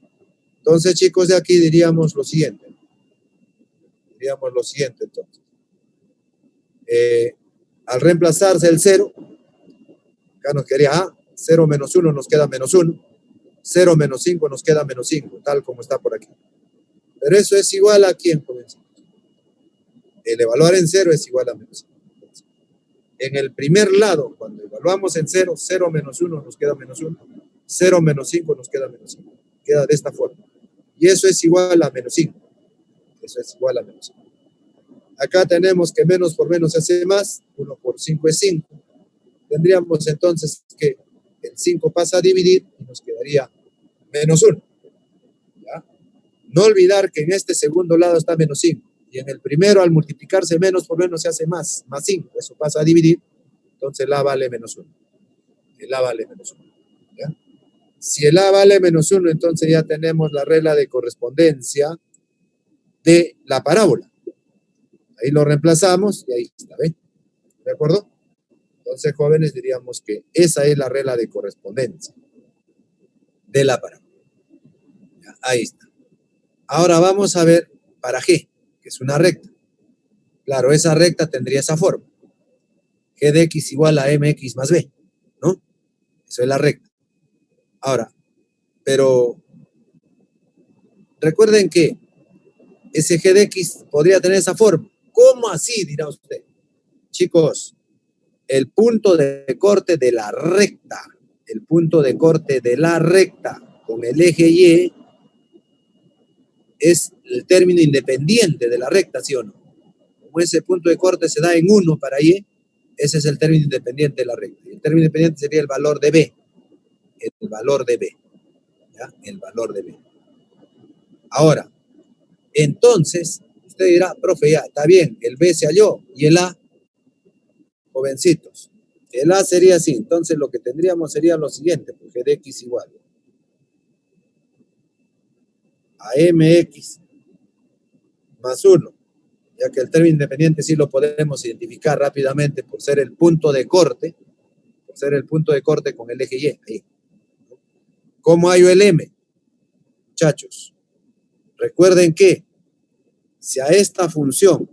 Entonces, chicos, de aquí diríamos lo siguiente. Entonces. Al reemplazarse el 0, acá nos quedaría 0 menos 1 nos queda menos 1, 0 menos 5 nos queda menos 5, tal como está por aquí. Pero eso es igual a ¿quién? El evaluar en 0 es igual a menos 5. En el primer lado, cuando evaluamos en 0, 0 menos 1 nos queda menos 1, 0 menos 5 nos queda menos 5. Queda de esta forma. Y eso es igual a menos 5. Eso es igual a menos 5. Acá tenemos que menos por menos se hace más, 1 por 5 es 5. Tendríamos entonces que el 5 pasa a dividir y nos quedaría menos 1. ¿Ya? No olvidar que en este segundo lado está menos 5. Y en el primero, al multiplicarse menos por menos se hace más 5. Eso pasa a dividir, entonces el A vale menos 1. El A vale menos 1. ¿Ya? Si el A vale menos 1, entonces ya tenemos la regla de correspondencia de la parábola. Ahí lo reemplazamos y ahí está, ¿ven? ¿De acuerdo? Entonces, jóvenes, diríamos que esa es la regla de correspondencia de la parábola. Ya, ahí está. Ahora vamos a ver para G, que es una recta. Claro, esa recta tendría esa forma. G de X igual a MX más B, ¿no? Eso es la recta. Ahora, pero recuerden que ese G de X podría tener esa forma. ¿Cómo así? Dirá usted. Chicos, el punto de corte de la recta, con el eje Y es el término independiente de la recta, ¿sí o no? Como ese punto de corte se da en 1 para Y, ese es el término independiente de la recta. Y el término independiente sería el valor de B. El valor de B. ¿Ya? El valor de B. Ahora, entonces, usted dirá, profe, ya, está bien, el B se halló y el A, jovencitos. El A sería así, entonces lo que tendríamos sería lo siguiente, porque de X igual a MX más 1, ya que el término independiente sí lo podemos identificar rápidamente por ser el punto de corte, con el eje Y. Ahí. ¿Cómo hallo el M? Muchachos, recuerden que si a esta función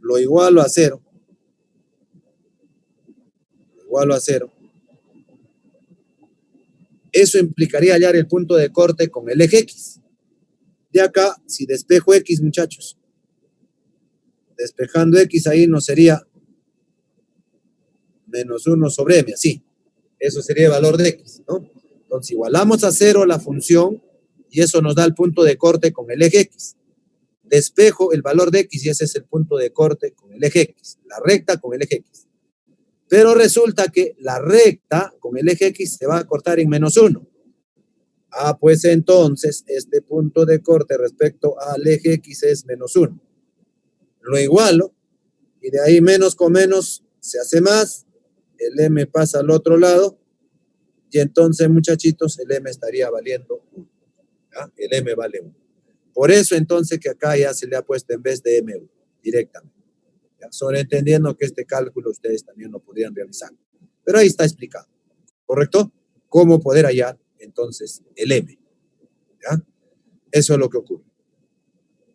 lo igualo a 0, eso implicaría hallar el punto de corte con el eje X. De acá, si despejo X, muchachos, despejando X ahí nos sería menos 1 sobre M, así. Eso sería el valor de X, ¿no? Entonces igualamos a 0 la función y eso nos da el punto de corte con el eje X. Despejo el valor de X y ese es el punto de corte con el eje X. La recta con el eje X. Pero resulta que la recta con el eje X se va a cortar en menos 1. Pues entonces este punto de corte respecto al eje X es menos 1. Lo igualo y de ahí menos con menos se hace más. El M pasa al otro lado y entonces, muchachitos, el M estaría valiendo 1. ¿Ya? El M vale 1. Por eso entonces que acá ya se le ha puesto en vez de M1 directamente. ¿Ya? Sobreentendiendo que este cálculo ustedes también lo podrían realizar. Pero ahí está explicado. ¿Correcto? Cómo poder hallar entonces el M. ¿Ya? Eso es lo que ocurre.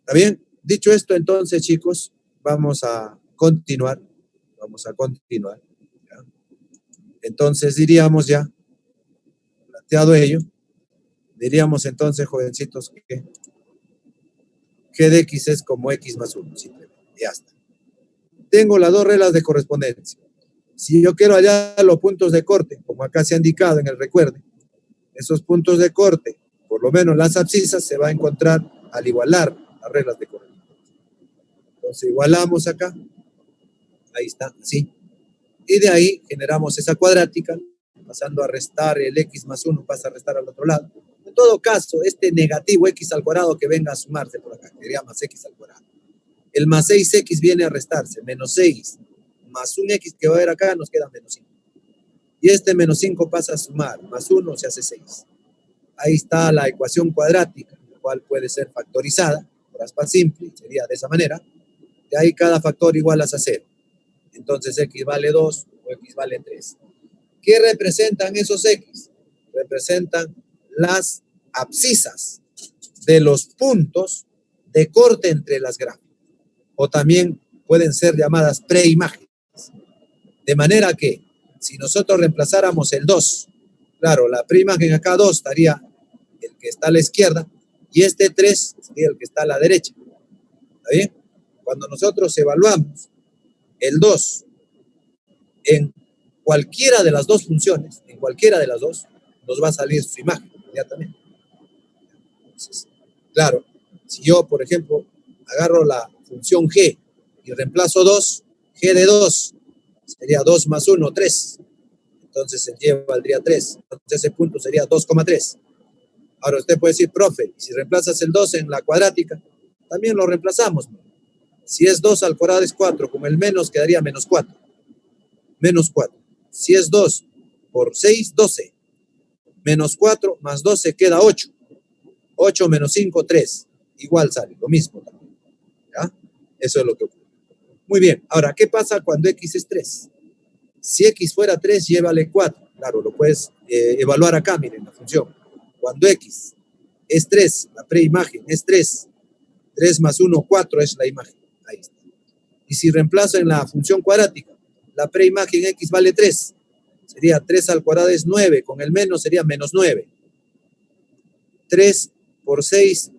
¿Está bien? Dicho esto, entonces, chicos, vamos a continuar. ¿Ya? Entonces diríamos ya, planteado ello, diríamos entonces, jovencitos, que G de X es como X más 1, simplemente. Ya está. Tengo las dos reglas de correspondencia. Si yo quiero hallar los puntos de corte, como acá se ha indicado en el recuerde, esos puntos de corte, por lo menos las abscisas, se va a encontrar al igualar las reglas de correspondencia. Entonces igualamos acá, ahí está, así. Y de ahí generamos esa cuadrática, pasando a restar el X más 1, pasa a restar al otro lado. En todo caso, este negativo X al cuadrado que venga a sumarse por acá, sería más X al cuadrado. El más 6X viene a restarse, menos 6 más un X que va a haber acá nos queda menos 5. y este menos 5 pasa a sumar, más 1 se hace 6. Ahí está la ecuación cuadrática, la cual puede ser factorizada, por aspa simple, sería de esa manera. De ahí cada factor igualas a 0. Entonces x vale 2 o x vale 3. ¿Qué representan esos x? Representan las abscisas de los puntos de corte entre las gráficas. O también pueden ser llamadas preimágenes. De manera que, si nosotros reemplazáramos el 2, claro, la preimagen acá 2 estaría el que está a la izquierda, y este 3 sería el que está a la derecha. ¿Está bien? Cuando nosotros evaluamos el 2 en cualquiera de las dos funciones, en cualquiera de las dos, nos va a salir su imagen inmediatamente. Entonces, claro, si yo, por ejemplo, agarro la función g y reemplazo 2, g de 2 sería 2 más 1, 3. Entonces el y valdría 3. Entonces ese punto sería 2,3. Ahora usted puede decir, profe, si reemplazas el 2 en la cuadrática, también lo reemplazamos. Si es 2 al cuadrado es 4, con el menos quedaría menos 4. Menos 4. Si es 2 por 6, 12. Menos 4 más 12 queda 8. 8 menos 5, 3. Igual sale, lo mismo también. ¿Ya? Eso es lo que ocurre. Muy bien. Ahora, ¿qué pasa cuando x es 3? Si x fuera 3, y vale 4. Claro, lo puedes evaluar acá, miren, la función. Cuando x es 3, la preimagen es 3. 3 más 1, 4 es la imagen. Ahí está. Y si reemplazo en la función cuadrática, la preimagen x vale 3. Sería 3 al cuadrado es 9. Con el menos sería menos 9. 3 por 6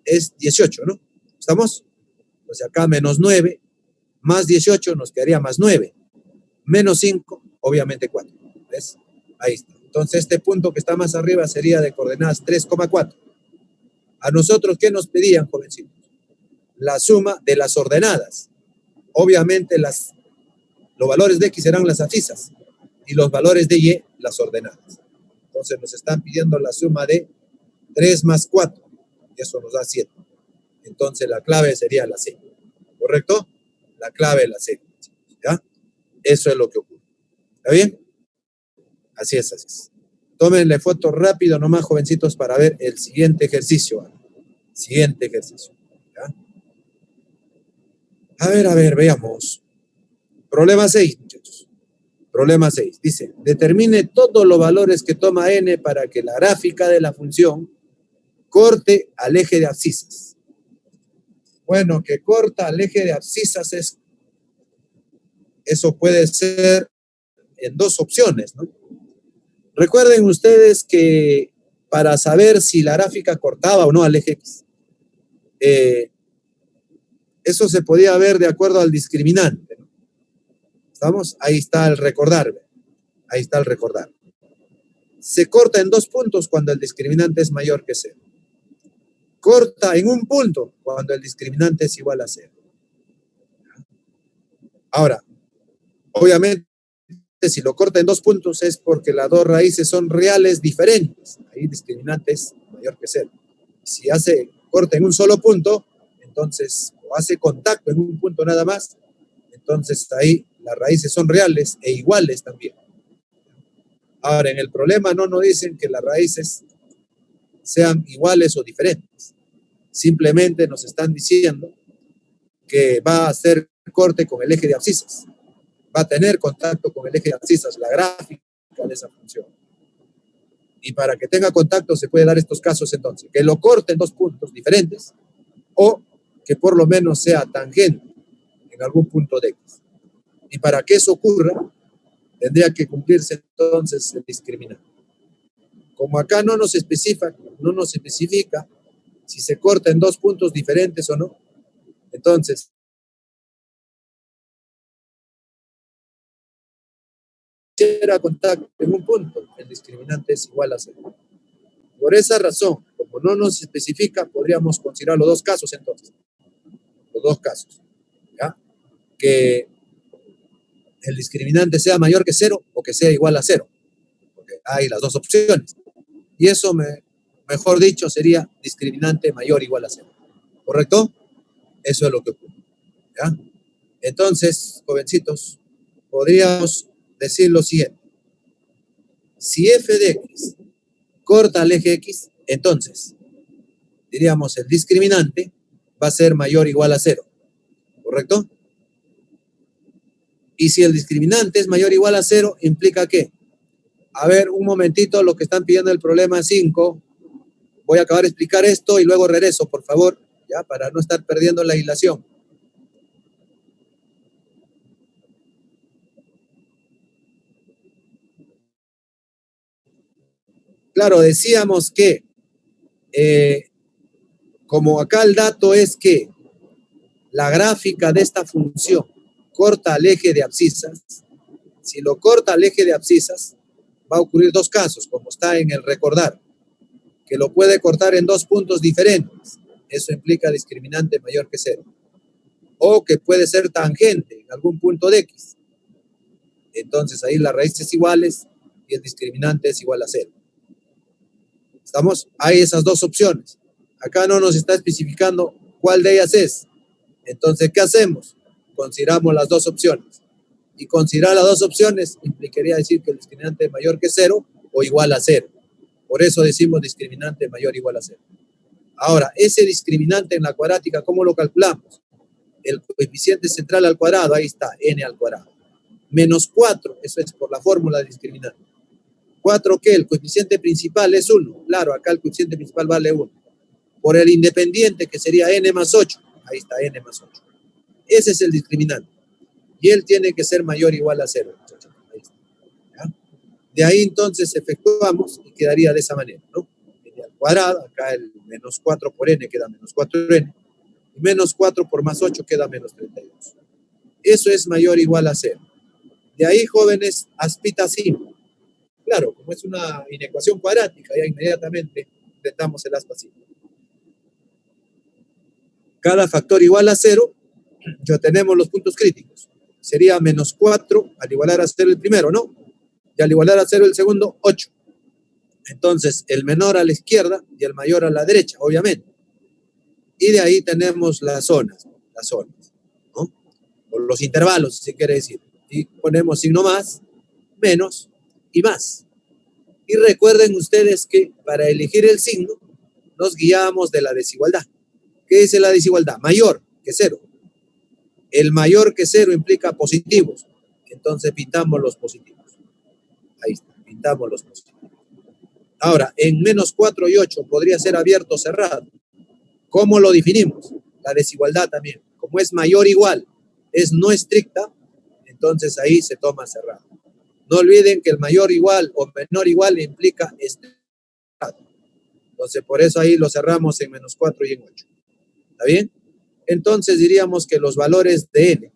es 18, ¿no? ¿Estamos? Pues acá menos 9 más 18 nos quedaría más 9. Menos 5, obviamente 4. ¿Ves? Ahí está. Entonces este punto que está más arriba sería de coordenadas 3,4. A nosotros, ¿qué nos pedían, jovencitos? La suma de las ordenadas. Obviamente los valores de x serán las abscisas y los valores de y las ordenadas. Entonces nos están pidiendo la suma de 3 más 4. Y eso nos da 7. Entonces la clave sería la C. ¿Correcto? La clave es la C. ¿Ya? Eso es lo que ocurre. ¿Está bien? Así es, así es. Tómenle foto rápido nomás, jovencitos, para ver el siguiente ejercicio. Siguiente ejercicio. ¿Ya? A ver, veamos. Problema 6, muchachos. Problema 6. Dice, determine todos los valores que toma n para que la gráfica de la función corte al eje de abscisas. Bueno, que corta al eje de abscisas eso puede ser en dos opciones, ¿no? Recuerden ustedes que para saber si la gráfica cortaba o no al eje X, eso se podía ver de acuerdo al discriminante, ¿no? ¿Estamos? Ahí está el recordar. Ahí está el recordar. Se corta en 2 puntos cuando el discriminante es mayor que 0. Corta en 1 punto cuando el discriminante es igual a 0. Ahora, obviamente, si lo corta en 2 puntos es porque las dos raíces son reales diferentes. Ahí el discriminante es mayor que 0. Si hace corte en un solo punto, entonces, o hace contacto en un punto nada más, entonces ahí las raíces son reales e iguales también. Ahora, en el problema no nos dicen que las raíces sean iguales o diferentes. Simplemente nos están diciendo que va a hacer corte con el eje de abscisas. Va a tener contacto con el eje de abscisas, la gráfica de esa función. Y para que tenga contacto se puede dar estos casos entonces, que lo corte en 2 puntos diferentes o que por lo menos sea tangente en algún punto de X. Y para que eso ocurra, tendría que cumplirse entonces el discriminante. Como acá no nos especifica si se corta en 2 puntos diferentes o no, entonces si era contacto en un punto, el discriminante es igual a 0. Por esa razón, como no nos especifica, podríamos considerar los dos casos entonces. Los dos casos. ¿Ya? Que el discriminante sea mayor que 0 o que sea igual a 0. Porque hay las dos opciones. Y eso, mejor dicho, sería discriminante mayor o igual a 0. ¿Correcto? Eso es lo que ocurre. ¿Ya? Entonces, jovencitos, podríamos decir lo siguiente. Si f de x corta al eje x, entonces diríamos el discriminante va a ser mayor o igual a 0, ¿correcto? Y si el discriminante es mayor o igual a 0, implica que, a ver, un momentito, lo que están pidiendo el problema 5, voy a acabar de explicar esto y luego regreso, por favor, ya, para no estar perdiendo la hilación. Claro, decíamos que, como acá el dato es que la gráfica de esta función corta al eje de abscisas, si lo corta al eje de abscisas, va a ocurrir dos casos, como está en el recordar, que lo puede cortar en dos puntos diferentes. Eso implica discriminante mayor que 0. O que puede ser tangente en algún punto de x. Entonces ahí las raíces iguales y el discriminante es igual a 0. ¿Estamos? Hay esas dos opciones. Acá no nos está especificando cuál de ellas es. Entonces, ¿qué hacemos? Consideramos las dos opciones. Y considerar las dos opciones implicaría decir que el discriminante es mayor que 0 o igual a 0. Por eso decimos discriminante mayor o igual a 0. Ahora, ese discriminante en la cuadrática, ¿cómo lo calculamos? El coeficiente central al cuadrado, ahí está, n al cuadrado. Menos 4, eso es por la fórmula de discriminante. 4, ¿qué? El coeficiente principal es 1. Claro, acá el coeficiente principal vale 1. Por el independiente, que sería n más 8. Ahí está, n más 8. Ese es el discriminante. Y él tiene que ser mayor o igual a 0. Ahí está. ¿Ya? De ahí entonces efectuamos y quedaría de esa manera, ¿no? N al cuadrado, acá el menos 4 por n queda menos 4n. Y menos 4 por más 8 queda menos 32. Eso es mayor o igual a 0. De ahí, jóvenes, aspita simple. Claro, como es una inecuación cuadrática, ya inmediatamente intentamos el aspa simple. Cada factor igual a 0, ya tenemos los puntos críticos. Sería menos 4 al igualar a 0 el primero, ¿no? Y al igualar a 0 el segundo, 8. Entonces, el menor a la izquierda y el mayor a la derecha, obviamente. Y de ahí tenemos las zonas, ¿no? O los intervalos, si se quiere decir. Y ponemos signo más, menos y más. Y recuerden ustedes que para elegir el signo nos guiamos de la desigualdad. ¿Qué dice la desigualdad? Mayor que 0. El mayor que 0 implica positivos. Entonces pintamos los positivos. Ahí está, pintamos los positivos. Ahora, en menos 4 y 8 podría ser abierto o cerrado. ¿Cómo lo definimos? La desigualdad también. Como es mayor o igual, es no estricta, entonces ahí se toma cerrado. No olviden que el mayor igual o menor igual implica estricto. Entonces, por eso ahí lo cerramos en menos 4 y en 8. ¿Está bien? Entonces diríamos que los valores de n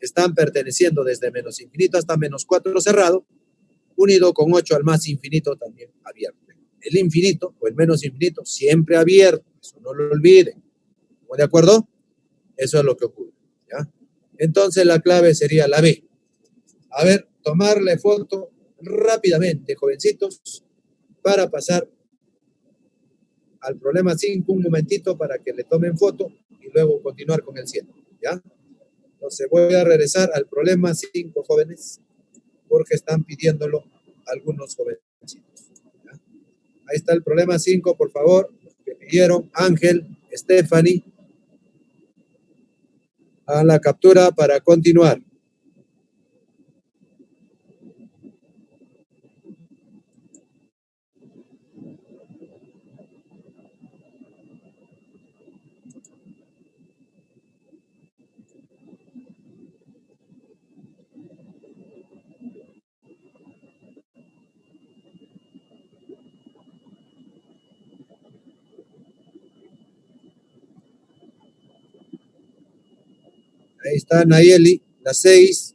están perteneciendo desde menos infinito hasta menos 4 cerrado, unido con 8 al más infinito también abierto. El infinito o el menos infinito siempre abierto, eso no lo olviden. ¿Estamos de acuerdo? Eso es lo que ocurre, ¿ya? Entonces la clave sería la B. A ver, tomarle foto rápidamente, jovencitos, para pasar al problema 5 un momentito para que le tomen foto y luego continuar con el 7, ¿ya? Entonces voy a regresar al problema 5, jóvenes, porque están pidiéndolo algunos jovencitos, ¿ya? Ahí está el problema 5, por favor, que pidieron Ángel, Stephanie, a la captura para continuar. Ahí está Nayeli, la 6.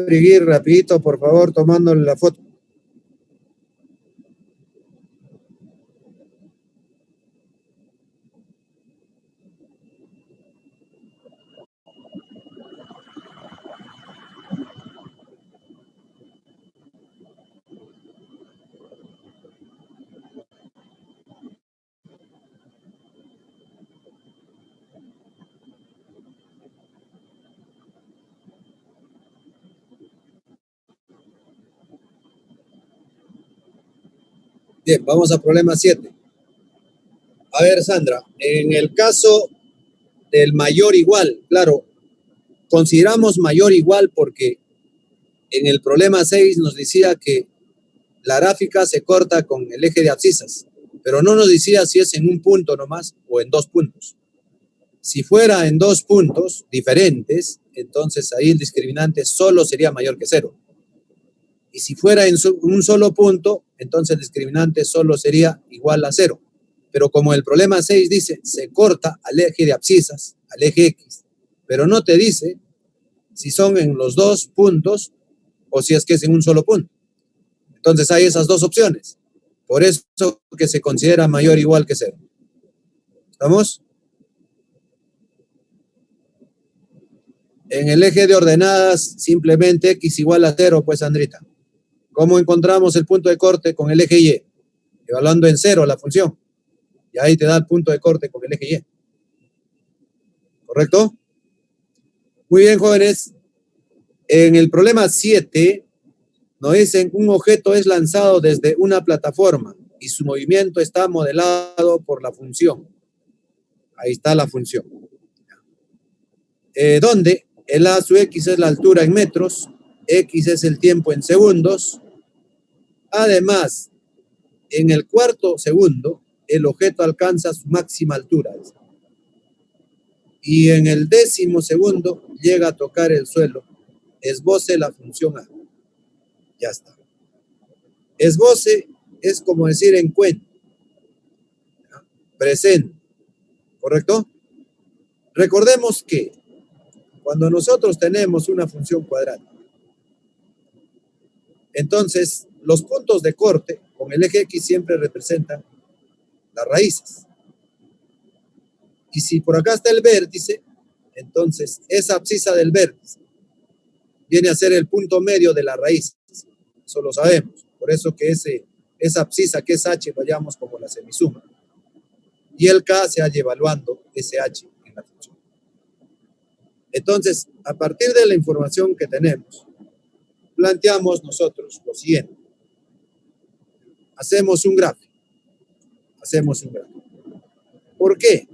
Briguir, rapidito, por favor, tomándole la foto. Bien, vamos a problema 7. A ver, Sandra, en el caso del mayor igual, claro, consideramos mayor igual porque en el problema 6 nos decía que la gráfica se corta con el eje de abscisas, pero no nos decía si es en un punto nomás o en 2 puntos. Si fuera en 2 puntos diferentes, entonces ahí el discriminante solo sería mayor que 0. Y si fuera en un solo punto, entonces el discriminante solo sería igual a 0. Pero como el problema 6 dice, se corta al eje de abscisas, al eje X, pero no te dice si son en los 2 puntos o si es que es en un solo punto. Entonces hay esas 2 opciones. Por eso que se considera mayor o igual que 0. ¿Estamos? En el eje de ordenadas, simplemente X igual a 0, pues, Andrita. ¿Cómo encontramos el punto de corte con el eje Y? Evaluando en 0 la función. Y ahí te da el punto de corte con el eje Y. ¿Correcto? Muy bien, jóvenes. En el problema 7, nos dicen un objeto es lanzado desde una plataforma y su movimiento está modelado por la función. Ahí está la función. Donde el A su X es la altura en metros, X es el tiempo en segundos. Además, en el cuarto segundo, el objeto alcanza su máxima altura. Y en el 10º segundo llega a tocar el suelo. Esboce la función A. Ya está. Esboce es como decir encuentre. Presente. ¿Correcto? Recordemos que cuando nosotros tenemos una función cuadrática, entonces los puntos de corte con el eje X siempre representan las raíces. Y si por acá está el vértice, entonces esa abscisa del vértice viene a ser el punto medio de la raíz. Eso lo sabemos. Por eso que esa abscisa que es H lo llamamos como la semisuma. Y el K se halla evaluando ese H en la función. Entonces, a partir de la información que tenemos, planteamos nosotros lo siguiente. Hacemos un gráfico. ¿Por qué?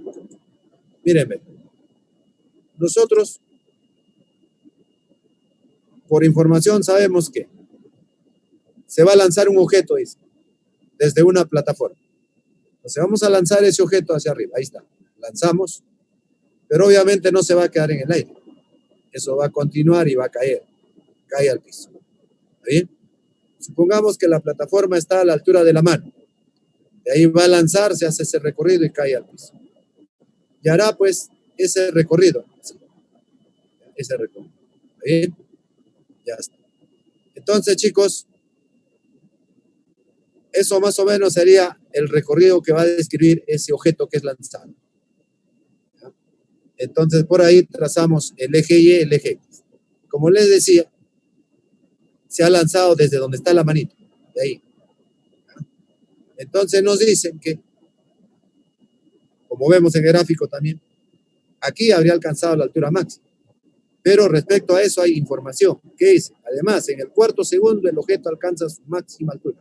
Mírenme. Nosotros, por información, sabemos que se va a lanzar un objeto, dice, desde una plataforma. Entonces vamos a lanzar ese objeto hacia arriba. Ahí está. Lanzamos, pero obviamente no se va a quedar en el aire. Eso va a continuar y va a caer. Cae al piso. ¿Está bien? Supongamos que la plataforma está a la altura de la mano. De ahí va a lanzarse, hace ese recorrido y cae al piso. Y hará pues ese recorrido. ¿Sí? Ese recorrido. ¿Está bien? Ya está. Entonces, chicos, eso más o menos sería el recorrido que va a describir ese objeto que es lanzado. ¿Ya? Entonces, por ahí trazamos el eje Y, el eje X. Como les decía, se ha lanzado desde donde está la manito, de ahí. ¿Ya? Entonces nos dicen que, como vemos en el gráfico también, aquí habría alcanzado la altura máxima. Pero respecto a eso hay información. ¿Qué dice? Además, en el cuarto segundo el objeto alcanza su máxima altura.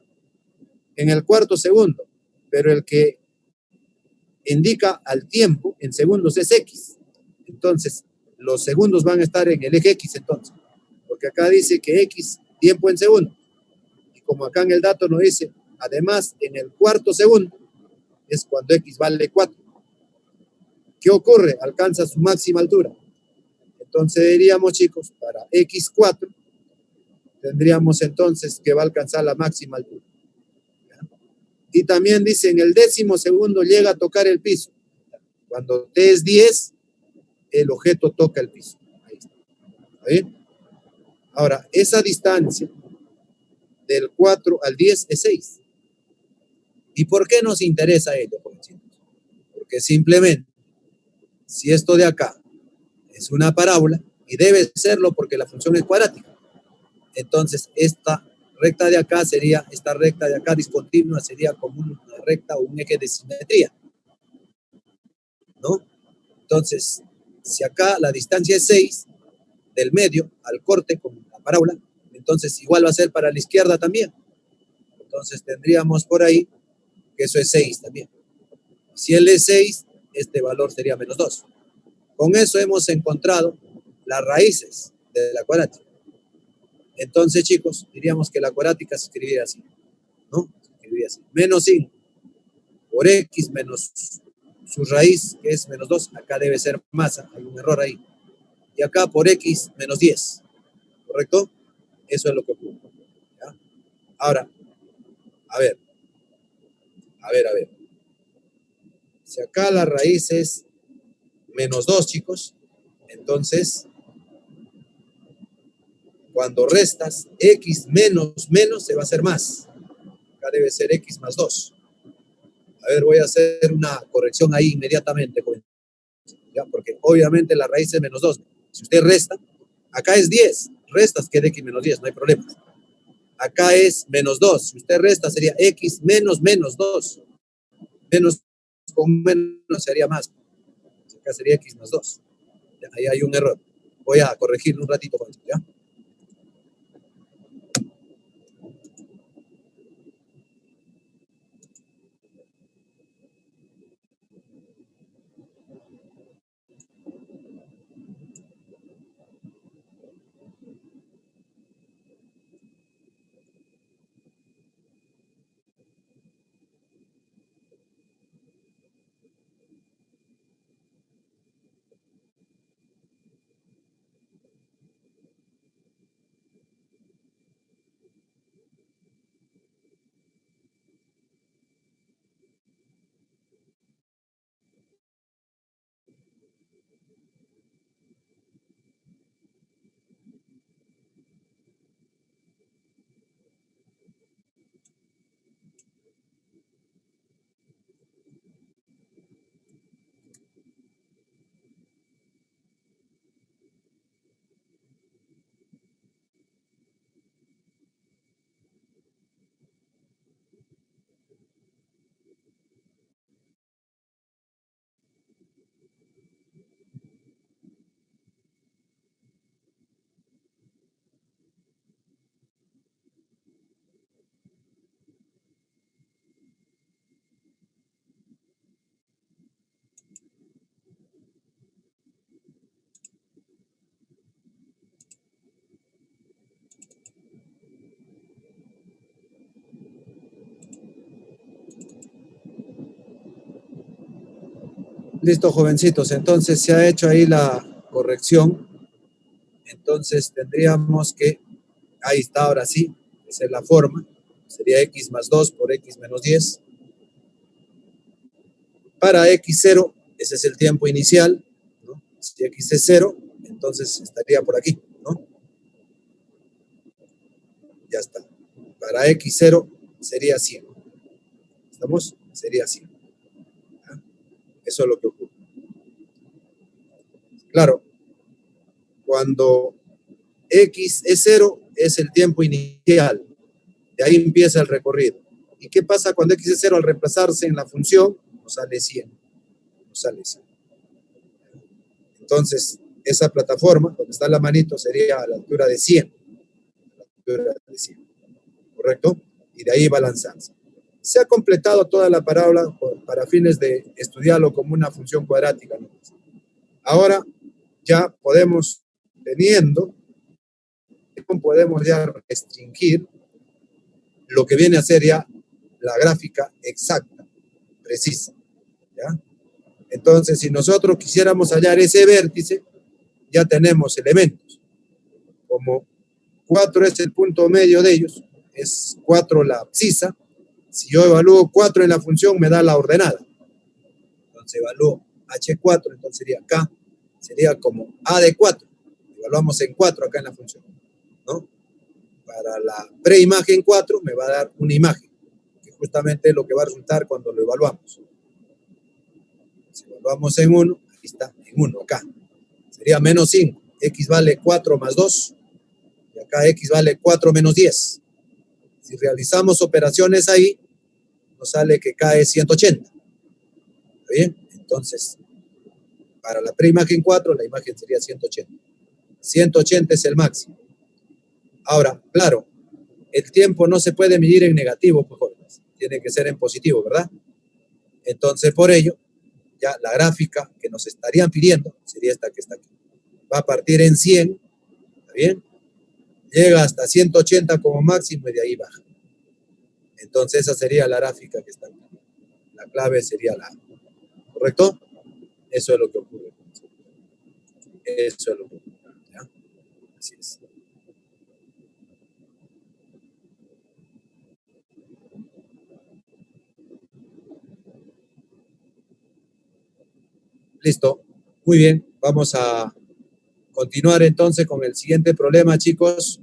En el cuarto segundo, pero el que indica al tiempo en segundos es X. Entonces, los segundos van a estar en el eje X entonces, porque acá dice que X, tiempo en segundos. Y como acá en el dato nos dice, además, en el cuarto segundo, es cuando X vale 4. ¿Qué ocurre? Alcanza su máxima altura. Entonces diríamos, chicos, para X4, tendríamos entonces que va a alcanzar la máxima altura. Y también dice, en el 10º segundo llega a tocar el piso. Cuando T es 10, el objeto toca el piso. Ahí está. ¿Está bien? Ahora, esa distancia del 4 al 10 es 6. ¿Y por qué nos interesa ello, jovencitos? Porque simplemente, si esto de acá es una parábola, y debe serlo porque la función es cuadrática, entonces esta recta de acá sería, esta recta de acá discontinua sería como una recta o un eje de simetría, ¿no? Entonces, si acá la distancia es 6, del medio al corte con la parábola, entonces igual va a ser para la izquierda también. Entonces tendríamos por ahí que eso es 6 también. Si él es 6, este valor sería menos 2. Con eso hemos encontrado las raíces de la cuadrática. Entonces, chicos, diríamos que la cuadrática se escribiría así, ¿no? Se escribiría así. Menos 5 por x menos su raíz, que es menos 2. Acá debe ser masa, hay un error ahí. Y acá por x menos 10, ¿correcto? Eso es lo que ocurre. ¿Ya? Ahora, a ver. Si acá la raíz es menos 2, chicos, entonces, cuando restas, x menos menos se va a hacer más. Acá debe ser x más 2. A ver, voy a hacer una corrección ahí inmediatamente, ¿ya? Porque obviamente la raíz es menos 2. Si usted resta, acá es 10. Restas que es x menos 10, no hay problema. Acá es menos 2. Si usted resta, sería x menos menos 2. Menos con menos sería más. Acá sería x más 2. Ahí hay un error. Voy a corregirlo un ratito, ¿ya? Listo, jovencitos. Entonces se ha hecho ahí la corrección. Entonces tendríamos que, ahí está, ahora sí, esa es la forma. Sería x más 2 por x menos 10. Para x0, ese es el tiempo inicial, ¿no? Si x es 0, entonces estaría por aquí, ¿no? Ya está. Para x0 sería 100. ¿Estamos? Sería 100. ¿Ya? Eso es lo que ocurre. Claro, cuando x es 0, es el tiempo inicial. De ahí empieza el recorrido. ¿Y qué pasa cuando x es 0 al reemplazarse en la función? Nos sale 100. Nos sale 100. Entonces, esa plataforma, donde está la manito, sería a la altura de 100. A la altura de 100. ¿Correcto? Y de ahí va a lanzarse. Se ha completado toda la parábola para fines de estudiarlo como una función cuadrática, ¿no? Ahora ya podemos, podemos ya restringir lo que viene a ser ya la gráfica exacta, precisa, ¿ya? Entonces, si nosotros quisiéramos hallar ese vértice, ya tenemos elementos. Como 4 es el punto medio de ellos, es 4 la abscisa. Si yo evalúo 4 en la función, me da la ordenada. Entonces evalúo H4, entonces sería K, sería como A de 4, evaluamos en 4 acá en la función, ¿no? Para la preimagen 4 me va a dar una imagen, que justamente es lo que va a resultar cuando lo evaluamos. Si evaluamos en 1, aquí está, en 1, acá. Sería menos 5. X vale 4 más 2. Y acá X vale 4 menos 10. Si realizamos operaciones ahí, nos sale que cae 180. ¿Está bien? Entonces, para la preimagen 4, la imagen sería 180. 180 es el máximo. Ahora, claro, el tiempo no se puede medir en negativo, pues, jóvenes. Tiene que ser en positivo, ¿verdad? Entonces, por ello, ya la gráfica que nos estarían pidiendo sería esta que está aquí. Va a partir en 100, ¿está bien? Llega hasta 180 como máximo y de ahí baja. Entonces, esa sería la gráfica que está aquí. La clave sería la A. ¿Correcto? Eso es lo que ocurre. Eso es lo que ocurre. ¿Ya? Así es. Listo. Muy bien. Vamos a continuar entonces con el siguiente problema, chicos.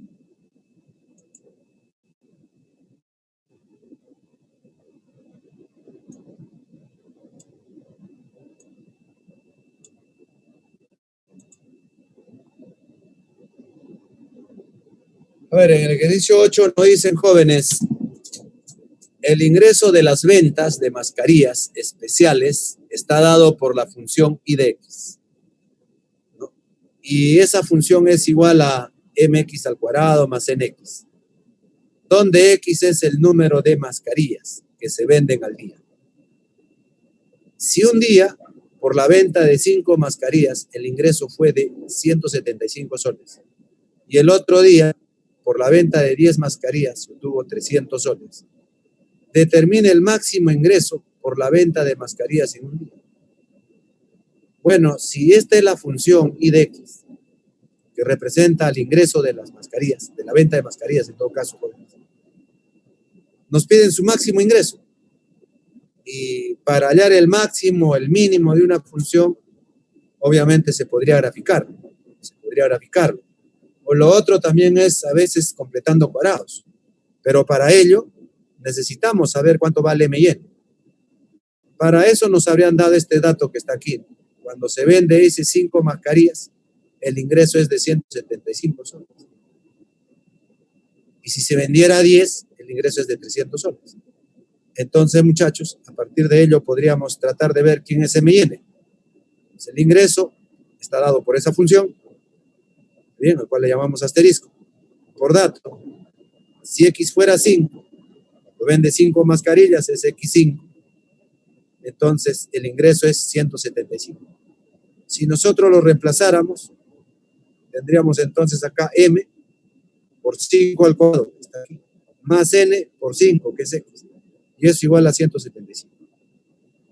A ver, en el ejercicio 8 nos dicen, jóvenes, el ingreso de las ventas de mascarillas especiales está dado por la función I de X, ¿no? Y esa función es igual a mx al cuadrado más nx, donde X es el número de mascarillas que se venden al día. Si un día, por la venta de 5 mascarillas, el ingreso fue de 175 soles, y el otro día, por la venta de 10 mascarillas, obtuvo 300 soles, determine el máximo ingreso por la venta de mascarillas en un día. Bueno, si esta es la función I de X, que representa el ingreso de las mascarillas, de la venta de mascarillas en todo caso, nos piden su máximo ingreso. Y para hallar el máximo, el mínimo de una función, obviamente se podría graficar. O lo otro también es a veces completando cuadrados. Pero para ello necesitamos saber cuánto vale M y N. Para eso nos habrían dado este dato que está aquí. Cuando se vende ese 5 mascarillas, el ingreso es de 175 soles. Y si se vendiera 10, el ingreso es de 300 soles. Entonces, muchachos, a partir de ello podríamos tratar de ver quién es M y N. Pues el ingreso está dado por esa función, bien, al cual le llamamos asterisco. Por dato, si X fuera 5, cuando vende 5 mascarillas es X5. Entonces, el ingreso es 175. Si nosotros lo reemplazáramos, tendríamos entonces acá M por 5 al cuadrado, está aquí, más N por 5, que es X. Y eso igual a 175.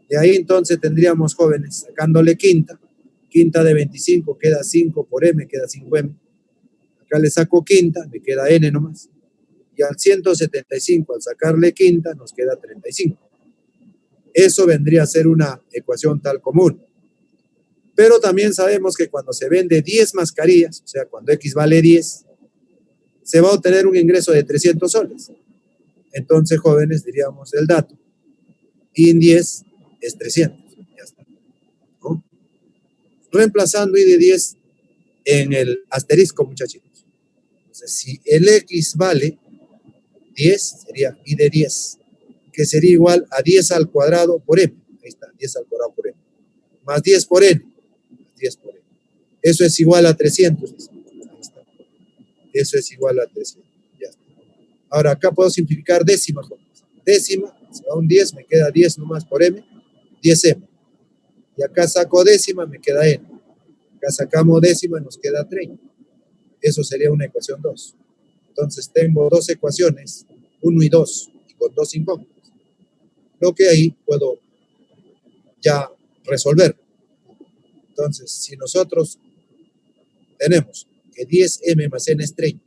De ahí entonces tendríamos, jóvenes, sacándole quinta. Quinta de 25 queda 5 por M, queda 5M. Acá le saco quinta, me queda N nomás. Y al 175, al sacarle quinta, nos queda 35. Eso vendría a ser una ecuación tal común. Pero también sabemos que cuando se vende 10 mascarillas, o sea, cuando X vale 10, se va a obtener un ingreso de 300 soles. Entonces, jóvenes, diríamos el dato. I en 10 es 300. Ya está, ¿no? Reemplazando I de 10 en el asterisco, muchachitos. Entonces, si el X vale 10, sería I de 10, que sería igual a 10 al cuadrado por M. Ahí está, 10 al cuadrado por M. Más 10 por N. Más 10 por N. Eso es igual a 300. Ahí está. Eso es igual a 300. Ya está. Ahora, acá puedo simplificar décima. Décima, se va un 10, me queda 10 nomás por M, 10M. Y acá saco décima, me queda N. Acá sacamos décima, nos queda 30. Eso sería una ecuación 2. Entonces tengo dos ecuaciones, 1 y 2, y con dos incógnitas. Lo que ahí puedo ya resolver. Entonces, si nosotros tenemos que 10M más N es 30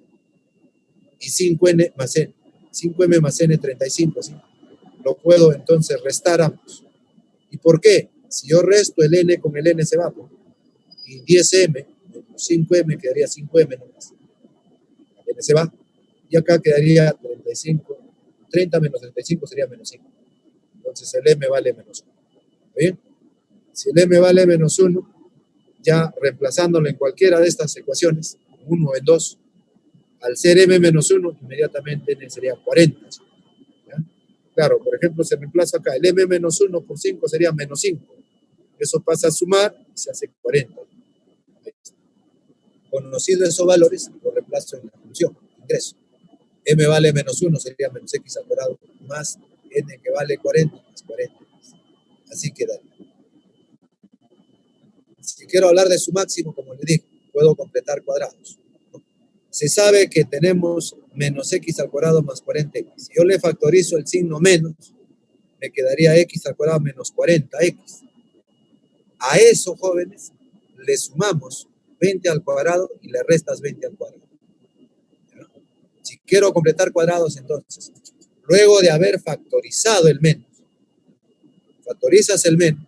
y 5N más N, 5M más N es 35, ¿sí? Lo puedo entonces restar ambos. ¿Y por qué? Si yo resto el N con el N se va, y 10M menos 5m quedaría 5m nomás. N se va. Y acá quedaría 35. 30 menos 35 sería menos 5. Entonces el m vale menos 1. ¿Bien? Si el m vale menos 1, ya reemplazándolo en cualquiera de estas ecuaciones, 1 o en 2, al ser m menos 1, inmediatamente n sería 40. ¿Ya? Claro, por ejemplo, se reemplaza acá. El m menos 1 por 5 sería menos 5. Eso pasa a sumar y se hace 40. Conocido esos valores, lo reemplazo en la función, ingreso. M vale menos 1 sería menos x al cuadrado más n que vale 40 más 40. Así quedaría. Si quiero hablar de su máximo, como le dije, puedo completar cuadrados. Se sabe que tenemos menos x al cuadrado más 40x. Si yo le factorizo el signo menos, me quedaría x al cuadrado menos 40x. A eso, jóvenes, le sumamos 20 al cuadrado y le restas 20 al cuadrado. ¿Ya? Si quiero completar cuadrados, entonces, luego de haber factorizado el menos, factorizas el menos,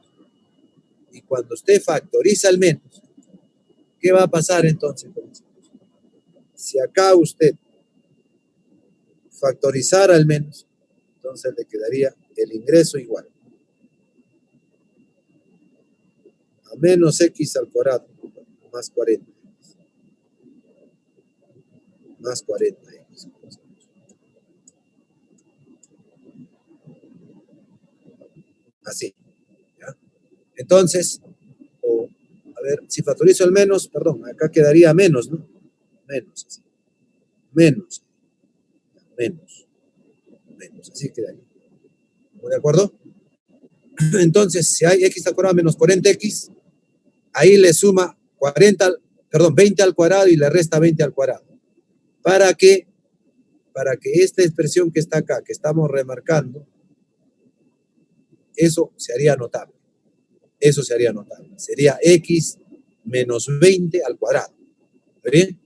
y cuando usted factoriza el menos, ¿qué va a pasar entonces? Si acá usted factorizara el menos, entonces le quedaría el ingreso igual a menos x al cuadrado más 40 más 40x. Así. ¿Ya? Entonces, a ver, si factorizo el menos, perdón, acá quedaría menos, ¿no? Menos, así. Menos, así quedaría. ¿De acuerdo? Entonces, si hay x al cuadrado menos 40x, ahí le suma 20 al cuadrado y le resta 20 al cuadrado. ¿Para qué? Para que esta expresión que está acá, que estamos remarcando, eso se haría notable. Eso se haría notable. Sería x menos 20 al cuadrado. ¿Está bien?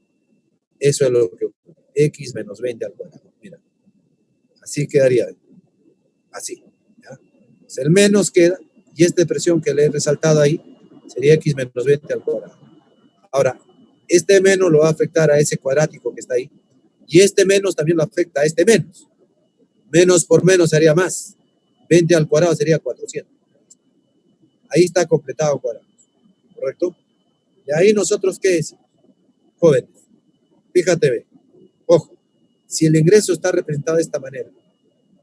Eso es lo que ocurre. X menos 20 al cuadrado. Mira. Así quedaría. Así. ¿Ya? Pues el menos queda, y esta expresión que le he resaltado ahí sería x menos 20 al cuadrado. Ahora, este menos lo va a afectar a ese cuadrático que está ahí, y este menos también lo afecta a este menos. Menos por menos sería más. 20 al cuadrado sería 400. Ahí está completado cuadrado. ¿Correcto? De ahí nosotros, ¿qué decimos? Jóvenes, fíjate, ve. Ojo, si el ingreso está representado de esta manera,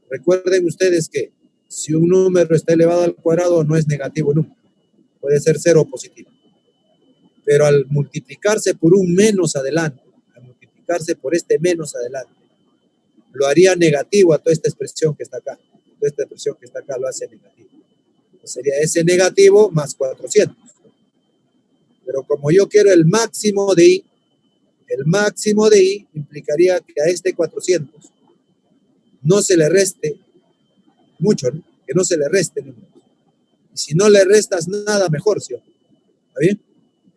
recuerden ustedes que si un número está elevado al cuadrado no es negativo nunca, puede ser cero o positivo. Pero al multiplicarse por un menos adelante, al multiplicarse por este menos adelante, lo haría negativo a toda esta expresión que está acá. Toda esta expresión que está acá lo hace negativo. Sería ese negativo más 400. Pero como yo quiero el máximo de i, el máximo de i implicaría que a este 400 no se le reste mucho, ¿no? Que no se le reste números. Y si no le restas nada, mejor, ¿sí? ¿Está bien?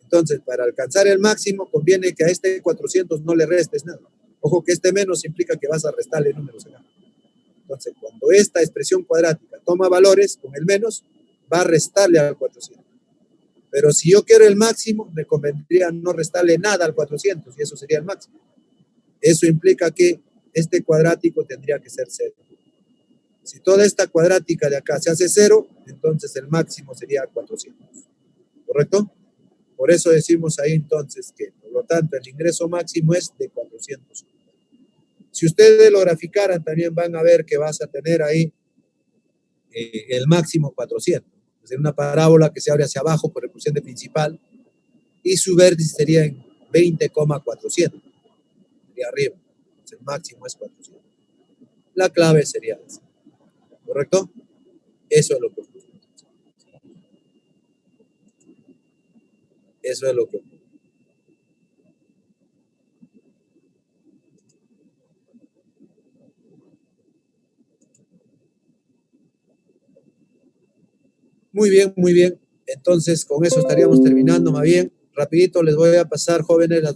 Entonces, para alcanzar el máximo, conviene que a este 400 no le restes nada. Ojo que este menos implica que vas a restarle números acá. Entonces, cuando esta expresión cuadrática toma valores con el menos, va a restarle al 400. Pero si yo quiero el máximo, me convendría no restarle nada al 400 y eso sería el máximo. Eso implica que este cuadrático tendría que ser 0. Si toda esta cuadrática de acá se hace 0, entonces el máximo sería 400. ¿Correcto? Por eso decimos ahí entonces que, por lo tanto, el ingreso máximo es de 400. Si ustedes lo graficaran, también van a ver que vas a tener ahí el máximo 400. Es decir, una parábola que se abre hacia abajo por el cociente principal y su vértice sería en 20,400. Sería arriba. Entonces el máximo es 400. La clave sería esa. ¿Correcto? Eso es lo que ocurre. Eso es lo que ocurre. Muy bien, muy bien. Entonces, con eso estaríamos terminando, más bien. Rapidito les voy a pasar, jóvenes, las